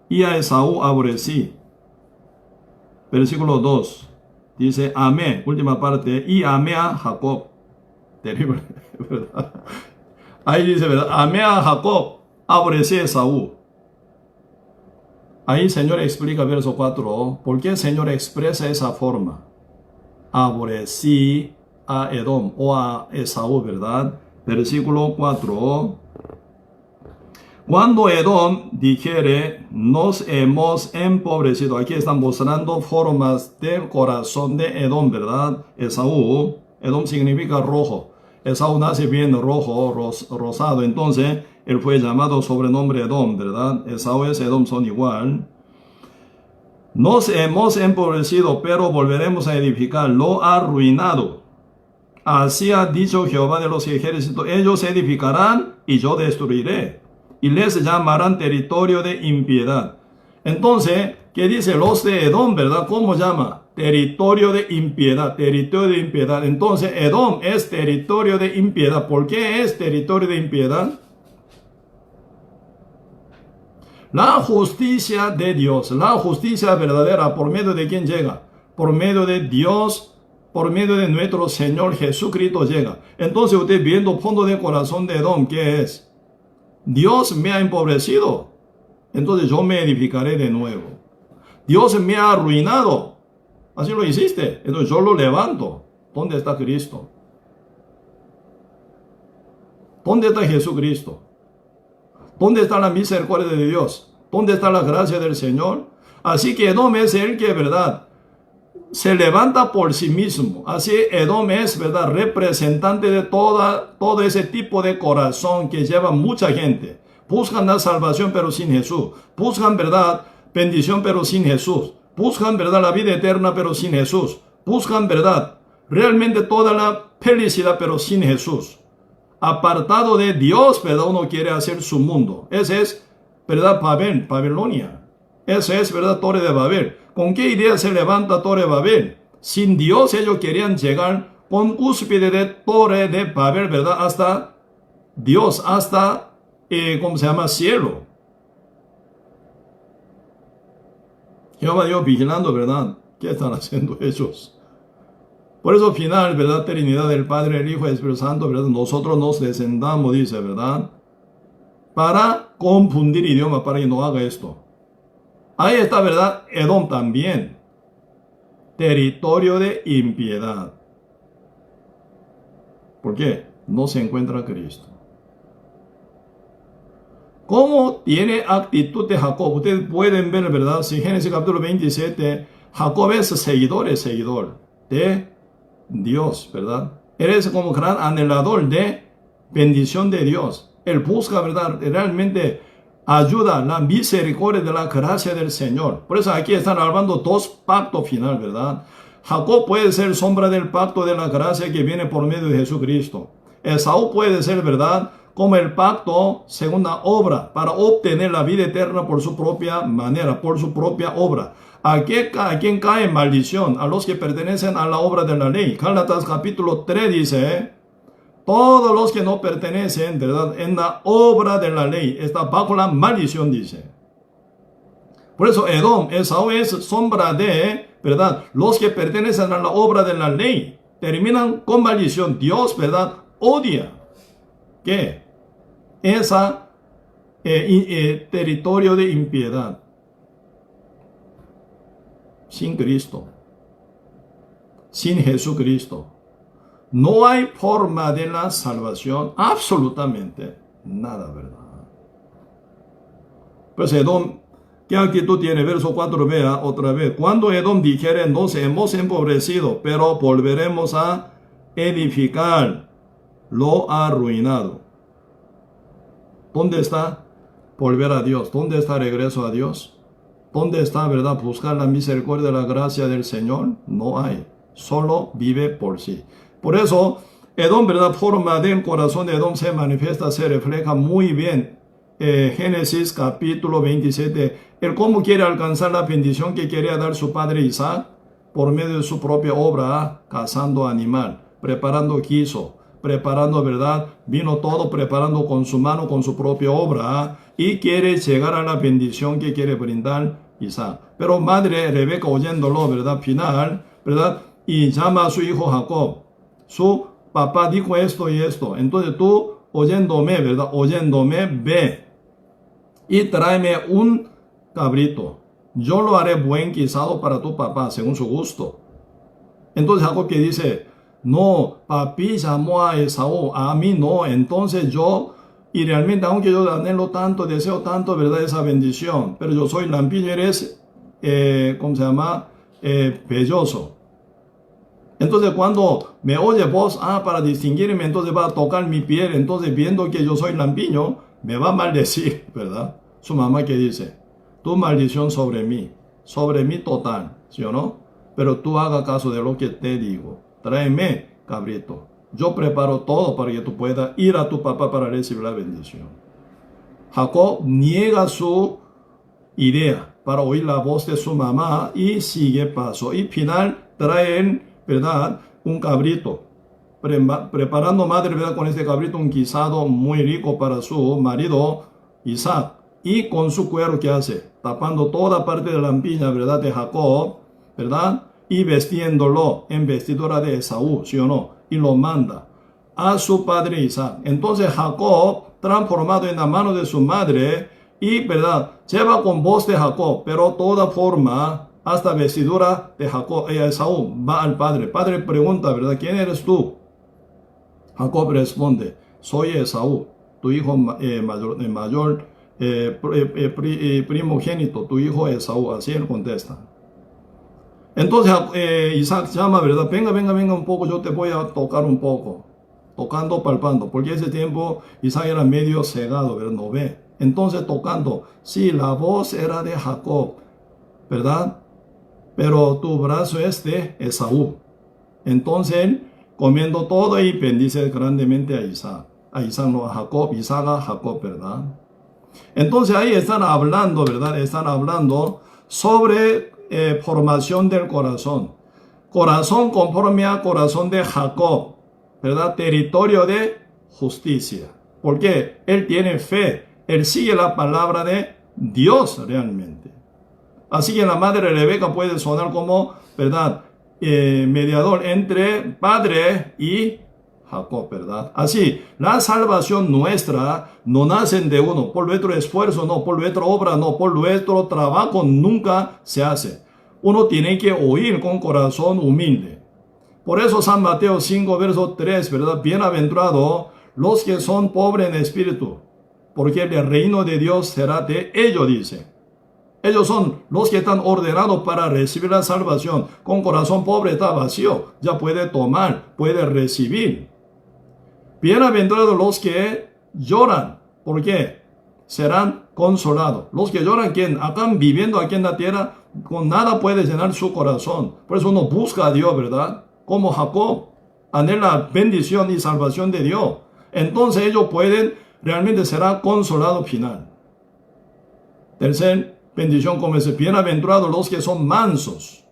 Y a Esaú aborrecí. Versículo 2. Dice, amé, última parte, y amé a Jacob. Terrible, ¿verdad? Ahí dice, ¿verdad? Amé a Jacob, aborrecí a Esaú. Ahí el Señor explica, verso 4, ¿por qué el Señor expresa esa forma? Aborrecí a Edom o a Esaú, ¿verdad? Versículo 4. Cuando Edom dijere, nos hemos empobrecido. Aquí están mostrando formas del corazón de Edom, ¿verdad? Esaú, Edom significa rojo. Esaú nace bien rojo, rosado. Entonces, él fue llamado sobrenombre Edom, ¿verdad? Esaú y Edom son igual. Nos hemos empobrecido, pero volveremos a edificar lo arruinado. Así ha dicho Jehová de los ejércitos, ellos edificarán y yo destruiré, y les llamarán territorio de impiedad. Entonces, ¿qué dice los de Edom, verdad? ¿Cómo llama? Territorio de impiedad, territorio de impiedad. Entonces, Edom es territorio de impiedad. ¿Por qué es territorio de impiedad? La justicia de Dios, la justicia verdadera, ¿por medio de quién llega? Por medio de Dios, por medio de nuestro Señor Jesucristo llega. Entonces usted viendo fondo de corazón de Edom, ¿qué es? Dios me ha empobrecido, entonces yo me edificaré de nuevo. Dios me ha arruinado, así lo hiciste, entonces yo lo levanto. ¿Dónde está Cristo? ¿Dónde está Jesucristo? ¿Dónde está la misericordia de Dios? ¿Dónde está la gracia del Señor? Así que Edom es el que, ¿verdad?, se levanta por sí mismo. Así Edom es, ¿verdad?, representante de todo ese tipo de corazón que lleva mucha gente. Buscan la salvación pero sin Jesús. Buscan, ¿verdad?, bendición pero sin Jesús. Buscan, ¿verdad?, la vida eterna pero sin Jesús. Buscan, ¿verdad?, realmente toda la felicidad pero sin Jesús. Apartado de Dios, ¿verdad?, uno quiere hacer su mundo. Ese es, ¿verdad?, Babilonia. Ese es, ¿verdad?, Torre de Babel. ¿Con qué idea se levanta Torre de Babel? Sin Dios ellos querían llegar con cúspide de Torre de Babel, ¿verdad?, hasta Dios, hasta, ¿cómo se llama?, cielo. Jehová Dios vigilando, ¿verdad? ¿Qué están haciendo ellos? Por eso al final, ¿verdad?, Trinidad del Padre, el Hijo y el Espíritu Santo, ¿verdad?, nosotros nos descendamos, dice, ¿verdad?, para confundir idioma, para que no haga esto. Ahí está, ¿verdad?, Edom también. Territorio de impiedad. ¿Por qué? No se encuentra Cristo. ¿Cómo tiene actitud de Jacob? Ustedes pueden ver, ¿verdad? Si Génesis capítulo 27, Jacob es seguidor de Dios, ¿verdad? Él es como gran anhelador de bendición de Dios. Él busca, ¿verdad?, realmente ayuda, la misericordia de la gracia del Señor. Por eso aquí están hablando dos pactos final, ¿verdad? Jacob puede ser sombra del pacto de la gracia que viene por medio de Jesucristo. Esaú puede ser, ¿verdad?, como el pacto segunda obra para obtener la vida eterna por su propia manera, por su propia obra. ¿A quién cae maldición? A los que pertenecen a la obra de la ley. Gálatas capítulo 3 dice, todos los que no pertenecen, ¿verdad?, en la obra de la ley, está bajo la maldición, dice. Por eso Edom, Esaú es sombra de, ¿verdad?, los que pertenecen a la obra de la ley. Terminan con maldición. Dios, ¿verdad?, odia. ¿Qué? Esa territorio de impiedad. Sin Cristo, sin Jesucristo, no hay forma de la salvación, absolutamente nada, ¿verdad? Pues Edom, ¿qué actitud tiene? Verso 4, vea otra vez. Cuando Edom dijere, entonces hemos empobrecido, pero volveremos a edificar lo arruinado. ¿Dónde está volver a Dios? ¿Dónde está regreso a Dios? ¿Dónde está, verdad, buscar la misericordia de la gracia del Señor? No hay. Solo vive por sí. Por eso, Edom, verdad, forma del corazón de Edom se manifiesta, se refleja muy bien Génesis capítulo 27, él cómo quiere alcanzar la bendición que quería dar su padre Isaac por medio de su propia obra, cazando animal, preparando quiso, preparando, ¿verdad? Vino todo preparando con su mano, con su propia obra, y quiere llegar a la bendición que quiere brindar Isaac. Pero madre Rebeca oyéndolo, ¿verdad? Final, ¿verdad? Y llama a su hijo Jacob. Su papá dijo esto y esto. Entonces tú, oyéndome, ¿verdad? Oyéndome, ve y tráeme un cabrito. Yo lo haré buen guisado para tu papá, según su gusto. Entonces Jacob que dice, no, papi llamó a Esaú, a mí no. Entonces yo, y realmente aunque yo anhelo tanto, deseo tanto, ¿verdad? Esa bendición, pero yo soy lampiño, eres, ¿cómo se llama? Belloso. Entonces cuando me oye voz, para distinguirme, entonces va a tocar mi piel, entonces viendo que yo soy lampiño, me va a maldecir, ¿verdad? Su mamá que dice, tu maldición sobre mí total, ¿sí o no? Pero tú haga caso de lo que te digo, tráeme cabrito, yo preparo todo para que tú puedas ir a tu papá para recibir la bendición. Jacob niega su idea para oír la voz de su mamá y sigue paso, y final traen, ¿verdad? Un cabrito, preparando madre, ¿verdad? Con este cabrito un guisado muy rico para su marido Isaac, y con su cuero que hace, tapando toda parte de la lampiña, ¿verdad? De Jacob, ¿verdad? Y vestiéndolo en vestidura de Esaú, ¿sí o no? Y lo manda a su padre Isaac. Entonces Jacob, transformado en la mano de su madre, y, ¿verdad? Lleva con voz de Jacob, pero toda forma, hasta vestidura de Jacob, Esaú, va al padre. Padre pregunta, ¿verdad? ¿Quién eres tú? Jacob responde, soy Esaú, tu hijo mayor, primogénito, tu hijo Esaú. Así él contesta. Entonces Isaac llama, ¿verdad? Venga un poco, yo te voy a tocar un poco. Tocando, palpando, porque ese tiempo Isaac era medio cegado, ¿verdad? No ve. Entonces tocando, sí, la voz era de Jacob, ¿verdad? Pero tu brazo es de Esaú. Entonces comiendo todo y bendice grandemente a Isaac. A Isaac no, a Jacob, Isaac a Jacob, ¿verdad? Entonces ahí están hablando, ¿verdad? Están hablando sobre formación del corazón. Corazón conforme al corazón de Jacob, ¿verdad? Territorio de justicia. Porque él tiene fe, él sigue la palabra de Dios realmente. Así que la madre Rebeca puede sonar como, ¿verdad? Mediador entre padre y Jacob, ¿verdad? Así, la salvación nuestra no nace de uno, por nuestro esfuerzo, no, por nuestra obra, no, por nuestro trabajo, nunca se hace. Uno tiene que oír con corazón humilde. Por eso San Mateo 5, verso 3, ¿verdad? Bienaventurados los que son pobres en espíritu, porque el reino de Dios será de ellos, dice. Ellos son los que están ordenados para recibir la salvación. Con corazón pobre está vacío, ya puede tomar, puede recibir. Bienaventurados los que lloran, ¿por qué? Serán consolados. Los que lloran, ¿quién? Acá viviendo aquí en la tierra, con nada puede llenar su corazón. Por eso uno busca a Dios, ¿verdad? Como Jacob, anhela bendición y salvación de Dios. Entonces ellos pueden, realmente será consolado final. Tercer bendición, como dice, bienaventurados los que son mansos,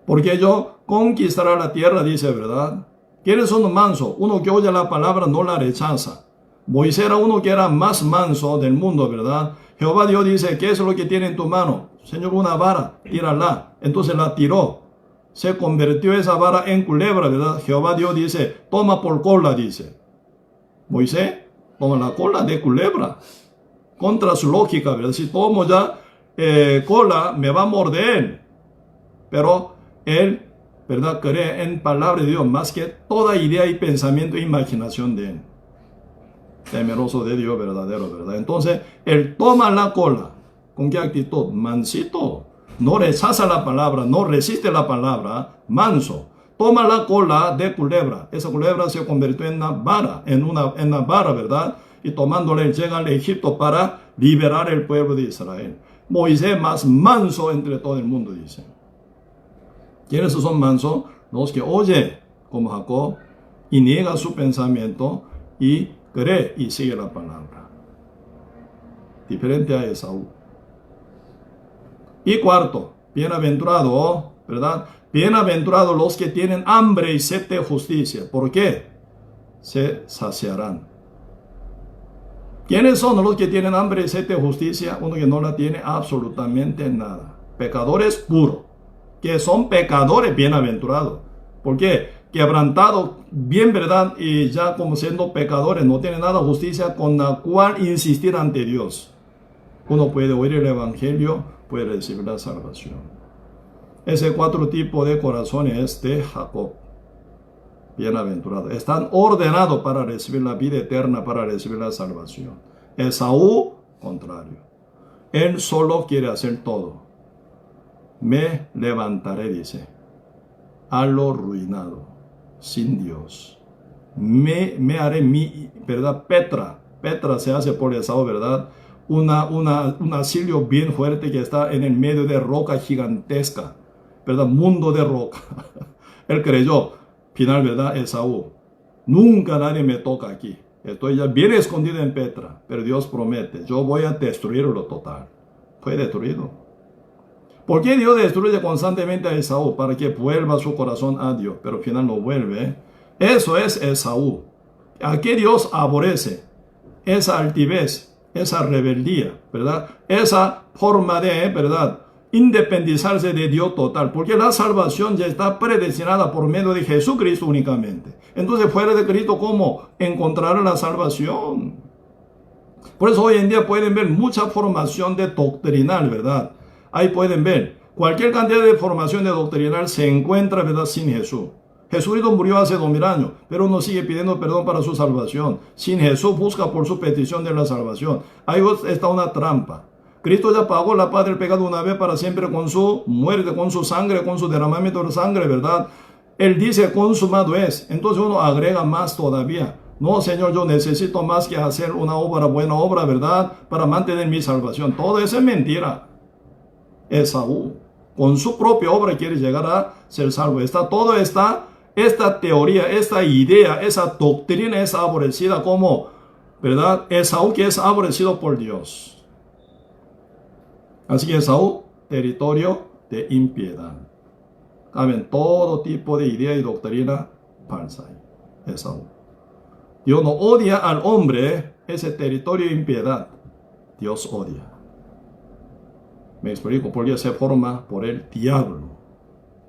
porque ellos conquistarán la tierra, dice, ¿verdad? ¿Quiénes son los mansos? Uno que oye la palabra no la rechaza. Moisés era uno que era más manso del mundo, ¿verdad? Jehová Dios dice, ¿qué es lo que tiene en tu mano? Señor, una vara, tírala. Entonces la tiró. Se convirtió esa vara en culebra, ¿verdad? Jehová Dios dice, toma por cola, dice. Moisés, toma la cola de culebra. Contra su lógica, ¿verdad? Si tomo ya cola, me va a morder. Pero él, ¿verdad? Cree en palabra de Dios más que toda idea y pensamiento e imaginación de él. Temeroso de Dios verdadero, ¿verdad? Entonces, él toma la cola. ¿Con qué actitud? Mansito. No rechaza la palabra, no resiste la palabra. Manso. Toma la cola de culebra. Esa culebra se convirtió en una vara, en una vara, ¿verdad? Y tomándole llega al Egipto para liberar el pueblo de Israel. Moisés más manso entre todo el mundo, dice. ¿Quiénes son mansos? Los que oye como Jacob y niega su pensamiento y cree y sigue la palabra. diferente a Esaú. Y cuarto, bienaventurado, ¿verdad? Bienaventurados los que tienen hambre y sed de justicia. ¿Por qué? Se saciarán. ¿Quiénes son los que tienen hambre y sed de justicia? Uno que no la tiene absolutamente nada. Pecadores puros. Que son pecadores bienaventurados. ¿Por qué? Quebrantado, bien verdad, y ya como siendo pecadores, no tienen nada de justicia con la cual insistir ante Dios. Uno puede oír el Evangelio, puede recibir la salvación. Ese cuatro tipos de corazones de Jacob. Bienaventurados. Están ordenados para recibir la vida eterna, para recibir la salvación. Esaú, contrario. Él solo quiere hacer todo. Me levantaré, dice, a lo ruinado, sin Dios. Me haré mi, ¿verdad? Petra se hace por Esaú, ¿verdad? Un asilio bien fuerte que está en el medio de roca gigantesca, ¿verdad? Mundo de roca. Él creyó, final, ¿verdad? Esaú, nunca nadie me toca aquí. Estoy ya bien escondido en Petra, pero Dios promete, yo voy a destruirlo total. Fue destruido. ¿Por qué Dios destruye constantemente a Esaú? Para que vuelva su corazón a Dios, pero al final no vuelve. Eso es Esaú. ¿A qué Dios aborrece? Esa altivez, esa rebeldía, ¿verdad? Esa forma de, ¿verdad?, independizarse de Dios total, porque la salvación ya está predestinada por medio de Jesucristo únicamente. Entonces, fuera de Cristo, ¿cómo encontrar la salvación? Por eso hoy en día pueden ver mucha formación de doctrinal, ¿verdad? Ahí pueden ver, cualquier cantidad de formación de doctrinal se encuentra, ¿verdad?, sin Jesús. Jesucristo murió hace 2000 años, pero uno sigue pidiendo perdón para su salvación. Sin Jesús busca por su petición de la salvación. Ahí está una trampa. Cristo ya pagó la paz del pecado una vez para siempre con su muerte, con su sangre, con su derramamiento de sangre, ¿verdad? Él dice, consumado es. Entonces uno agrega más todavía. No, Señor, yo necesito más que hacer una obra, buena obra, ¿verdad?, para mantener mi salvación. Todo eso es mentira. Esaú, con su propia obra quiere llegar a ser salvo. Esta teoría, esta idea, esa doctrina es aborrecida como, ¿verdad?, Esaú, que es aborrecido por Dios. Así que Esaú, territorio de impiedad. Caben todo tipo de idea y doctrina falsa. Esaú. Dios no odia al hombre, ese territorio de impiedad. Dios odia. Me explico, porque se forma por el diablo.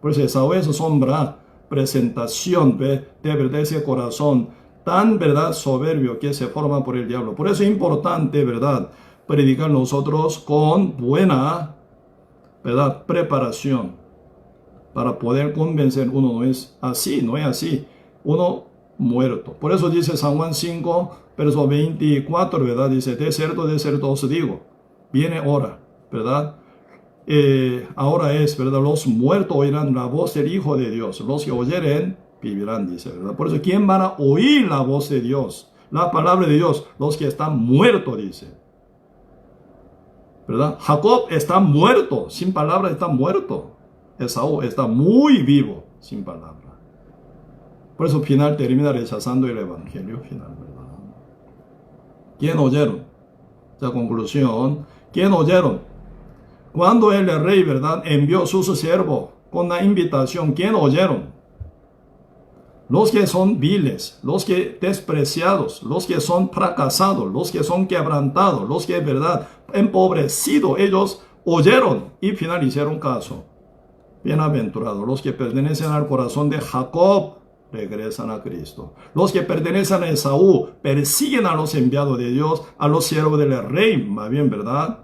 Por eso Esaú es sombra, presentación de verdad, ese corazón tan, ¿verdad?, soberbio que se forma por el diablo. Por eso es importante, ¿verdad?, predicar nosotros con buena, ¿verdad?, preparación, para poder convencer. Uno no es así, no es así. Uno muerto. Por eso dice San Juan 5, verso 24, ¿verdad? Dice, de cierto os digo, viene hora, ¿verdad? Ahora es, ¿verdad? Los muertos oirán la voz del Hijo de Dios. Los que oyeren, vivirán, dice, ¿verdad? Por eso, ¿quién van a oír la voz de Dios? La palabra de Dios. Los que están muertos, dice, ¿verdad? Jacob está muerto, sin palabra está muerto. Esaú está muy vivo, sin palabra. Por eso, al final termina rechazando el Evangelio final, ¿verdad? ¿Quién oyeron? La conclusión, ¿quién oyeron? Cuando el rey, ¿verdad?, envió sus siervos con la invitación, ¿quién oyeron? Los que son viles, los que despreciados, los que son fracasados, los que son quebrantados, los que, ¿verdad?, empobrecidos, ellos oyeron y finalizaron caso. Bienaventurados los que pertenecen al corazón de Jacob, regresan a Cristo. Los que pertenecen a Esaú persiguen a los enviados de Dios, a los siervos del rey, más bien, ¿verdad?,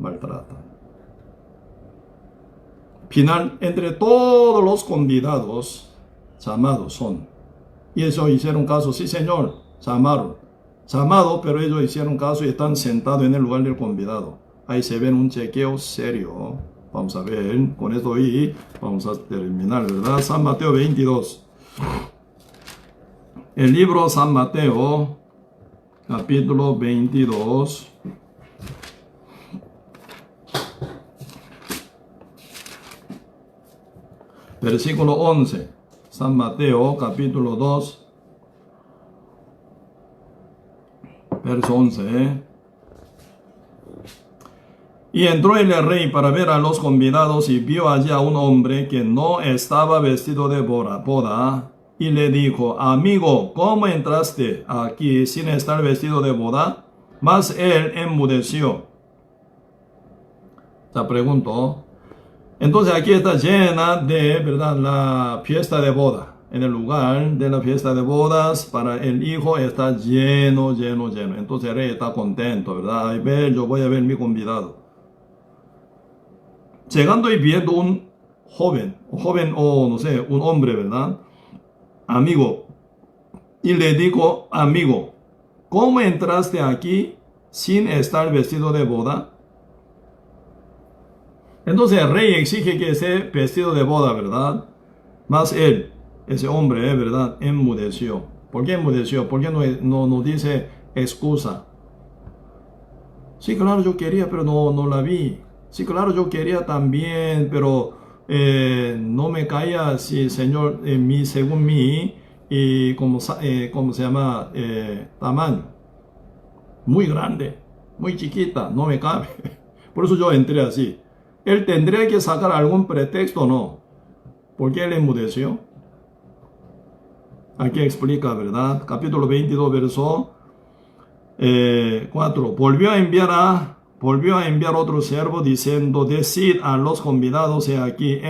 maltratan. Final, entre todos los convidados, llamados son. Y ellos hicieron caso, sí, Señor, llamaron. Llamado, pero ellos hicieron caso y están sentados en el lugar del convidado. Ahí se ven un chequeo serio. Vamos a ver, con esto y vamos a terminar, ¿verdad? San Mateo 22. El libro San Mateo, capítulo 22. Versículo 11. San Mateo, capítulo 2. Verso 11. Y entró el rey para ver a los convidados y vio allí a un hombre que no estaba vestido de boda. Y le dijo: amigo, ¿cómo entraste aquí sin estar vestido de boda? Mas él enmudeció. Te pregunto. Entonces aquí está llena de, ¿verdad?, la fiesta de boda. En el lugar de la fiesta de bodas para el hijo está lleno. Entonces el rey está contento, ¿verdad? Ay, ver, yo voy a ver mi convidado. Llegando y viendo un joven o no sé, un hombre, ¿verdad? Amigo. Y le dijo: amigo, ¿cómo entraste aquí sin estar vestido de boda? Entonces el rey exige que esté vestido de boda, ¿verdad? Mas él, ese hombre, ¿verdad?, enmudeció. ¿Por qué enmudeció? ¿Por qué no dice excusa? Sí, claro, yo quería, pero no la vi. Sí, claro, yo quería también, pero no me caía, sí, Señor, según mí, y ¿cómo se llama? Tamaño. Muy grande, muy chiquita, no me cabe. Por eso yo entré así. Él tendría que sacar algún pretexto, ¿no? ¿Por qué él enmudeció? Aquí explica, ¿verdad? Capítulo 22, verso 4. Volvió a enviar otro siervo diciendo: decid a los convidados, he aquí,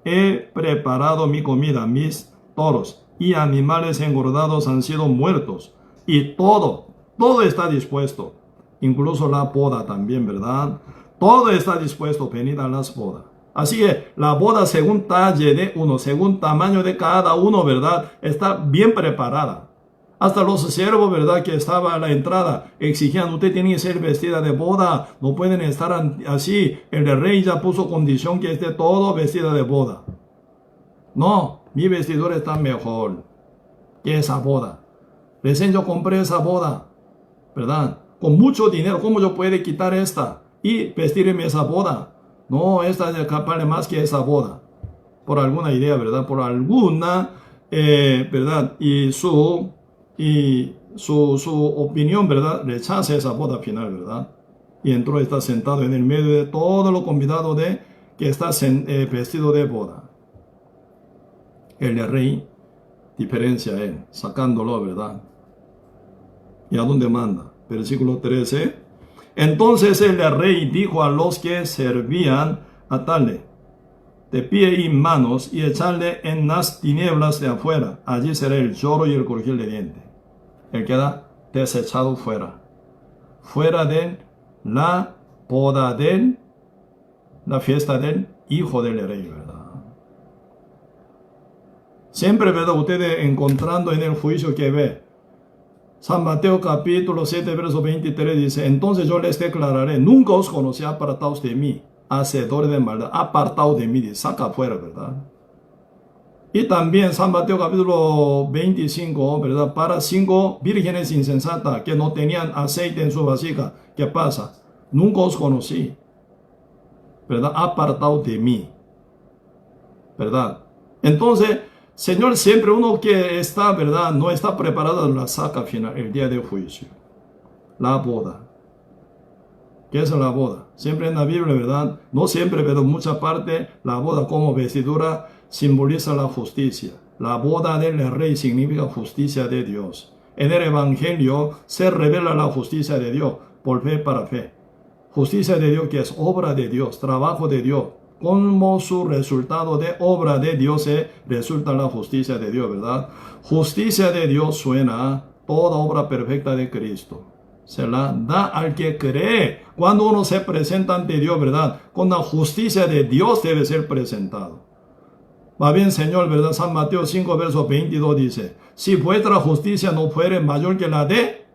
he preparado mi comida, mis toros y animales engordados han sido muertos, y todo está dispuesto, incluso la boda también, ¿verdad? Todo está dispuesto, venid a las bodas. Así que la boda, según talle de uno, según tamaño de cada uno, ¿verdad?, está bien preparada. Hasta los siervos, ¿verdad?, que estaban a la entrada exigían: usted tiene que ser vestida de boda, no pueden estar así. El rey ya puso condición que esté todo vestida de boda. No, mi vestidura está mejor que esa boda. Recién yo compré esa boda, ¿verdad? Con mucho dinero, ¿cómo yo puedo quitar esta y vestirme esa boda? No, esta vale más que esa boda. Por alguna idea, ¿verdad? Por alguna, ¿verdad? Y su opinión, ¿verdad?, rechaza esa boda final, ¿verdad? Y entró, está sentado en el medio de todo lo convidado de que está vestido de boda. El rey diferencia a él, sacándolo, ¿verdad? ¿Y a dónde manda? Versículo 13. Entonces el rey dijo a los que servían: atadle de pie y manos y echarle en las tinieblas de afuera. Allí será el lloro y el crujir de dientes. Él queda desechado fuera de la boda la fiesta del hijo del rey, ¿verdad? Siempre, ¿verdad?, ustedes encontrando en el juicio que ve, San Mateo capítulo 7, verso 23 dice: entonces yo les declararé: nunca os conocí, apartados de mí, hacedores de maldad. Apartados de mí, saca afuera, ¿verdad? Y también San Mateo capítulo 25, ¿verdad?, para 5 vírgenes insensatas que no tenían aceite en su vasija. ¿Qué pasa? Nunca os conocí, ¿verdad? Apartados de mí, ¿verdad? Entonces, Señor, siempre uno que está, ¿verdad?, no está preparado, la saca final, el día de juicio. La boda. ¿Qué es la boda? Siempre en la Biblia, ¿verdad? No siempre, pero en mucha parte, la boda como vestidura simboliza la justicia. La boda del rey significa justicia de Dios. En el Evangelio se revela la justicia de Dios por fe para fe. Justicia de Dios, que es obra de Dios, trabajo de Dios. Como su resultado de obra de Dios resulta la justicia de Dios, ¿verdad? Justicia de Dios suena a toda obra perfecta de Cristo. Se la da al que cree. Cuando uno se presenta ante Dios, ¿verdad?, con la justicia de Dios debe ser presentado. Va bien, Señor, ¿verdad? San Mateo 5, verso 22 dice: si vuestra justicia no fuere mayor que la de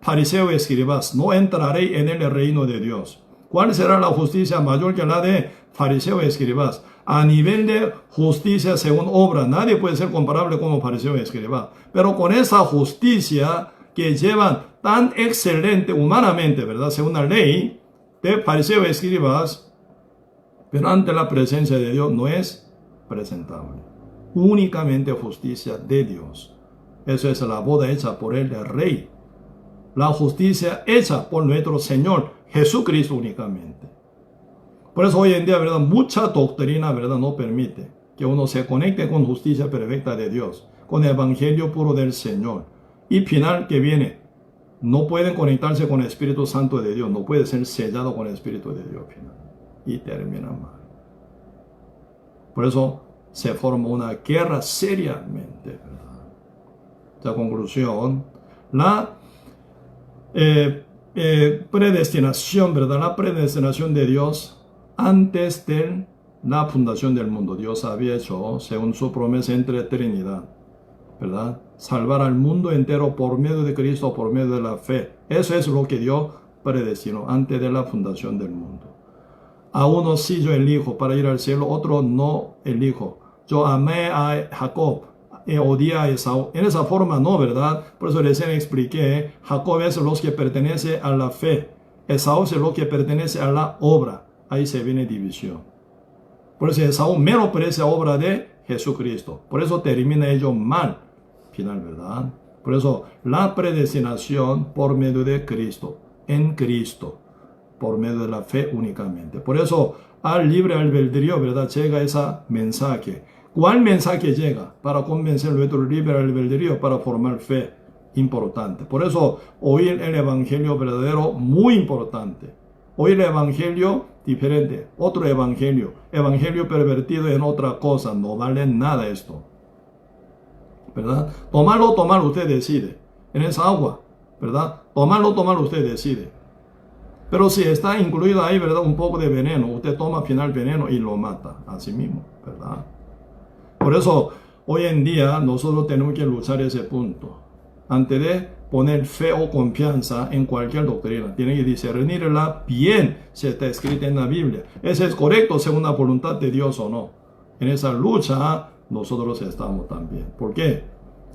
fariseos y escribas, no entraréis en el reino de Dios. ¿Cuál será la justicia mayor que la de fariseos y escribas? A nivel de justicia según obra, nadie puede ser comparable como fariseo y escriba. Pero con esa justicia que llevan tan excelente humanamente, ¿verdad?, según la ley de fariseos y escribas, pero ante la presencia de Dios no es presentable. Únicamente justicia de Dios. Eso es la boda hecha por el rey. La justicia hecha por nuestro Señor Jesucristo únicamente. Por eso hoy en día, ¿verdad? Mucha doctrina, ¿verdad? No permite que uno se conecte con justicia perfecta de Dios, con el evangelio puro del Señor. Y final que viene, no pueden conectarse con el Espíritu Santo de Dios, no puede ser sellado con el Espíritu de Dios. Final. Y termina mal. Por eso se forma una guerra seriamente, ¿verdad? La conclusión, la predestinación, ¿verdad? La predestinación de Dios antes de la fundación del mundo. Dios había hecho, según su promesa entre Trinidad, ¿verdad? Salvar al mundo entero por medio de Cristo, por medio de la fe. Eso es lo que Dios predestinó antes de la fundación del mundo. A uno sí yo elijo para ir al cielo, otro no elijo. Yo amé a Jacob, odié a Esaú. En esa forma no, ¿verdad? Por eso recién expliqué, Jacob es los que pertenece a la fe, Esaú es lo que pertenece a la obra. Ahí se viene división. Por eso Esaú menosprecia la obra de Jesucristo. Por eso termina ello mal, final, ¿verdad? Por eso la predestinación por medio de Cristo, en Cristo, por medio de la fe únicamente. Por eso al libre albedrío, ¿verdad? Llega ese mensaje. ¿Cuál mensaje llega? Para convencer nuestro libre albedrío, para formar fe. Importante. Por eso oír el evangelio verdadero, muy importante. Oír el evangelio diferente, otro evangelio pervertido en otra cosa, no vale nada esto, ¿verdad? Tomarlo, usted decide, en esa agua, ¿verdad? Tomarlo, usted decide. Pero si está incluido ahí, ¿verdad? Un poco de veneno, usted toma al final veneno y lo mata a sí mismo, ¿verdad? Por eso, hoy en día, nosotros tenemos que luchar ese punto. Antes de poner fe o confianza en cualquier doctrina, tiene que discernirla bien si está escrita en la Biblia. ¿Ese es correcto según la voluntad de Dios o no? En esa lucha, nosotros estamos también. ¿Por qué?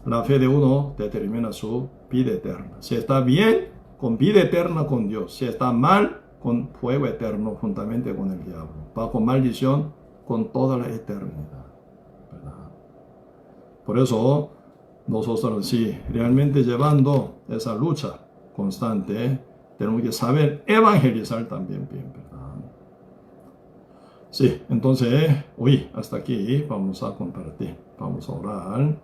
La fe de uno determina su vida eterna. Si está bien, con vida eterna con Dios. Si está mal, con fuego eterno juntamente con el diablo. Bajo maldición, con toda la eternidad. ¿Verdad? Por eso, nosotros sí, realmente llevando esa lucha constante, tenemos que saber evangelizar también bien, ¿verdad? Sí, entonces, hoy hasta aquí vamos a compartir, vamos a orar.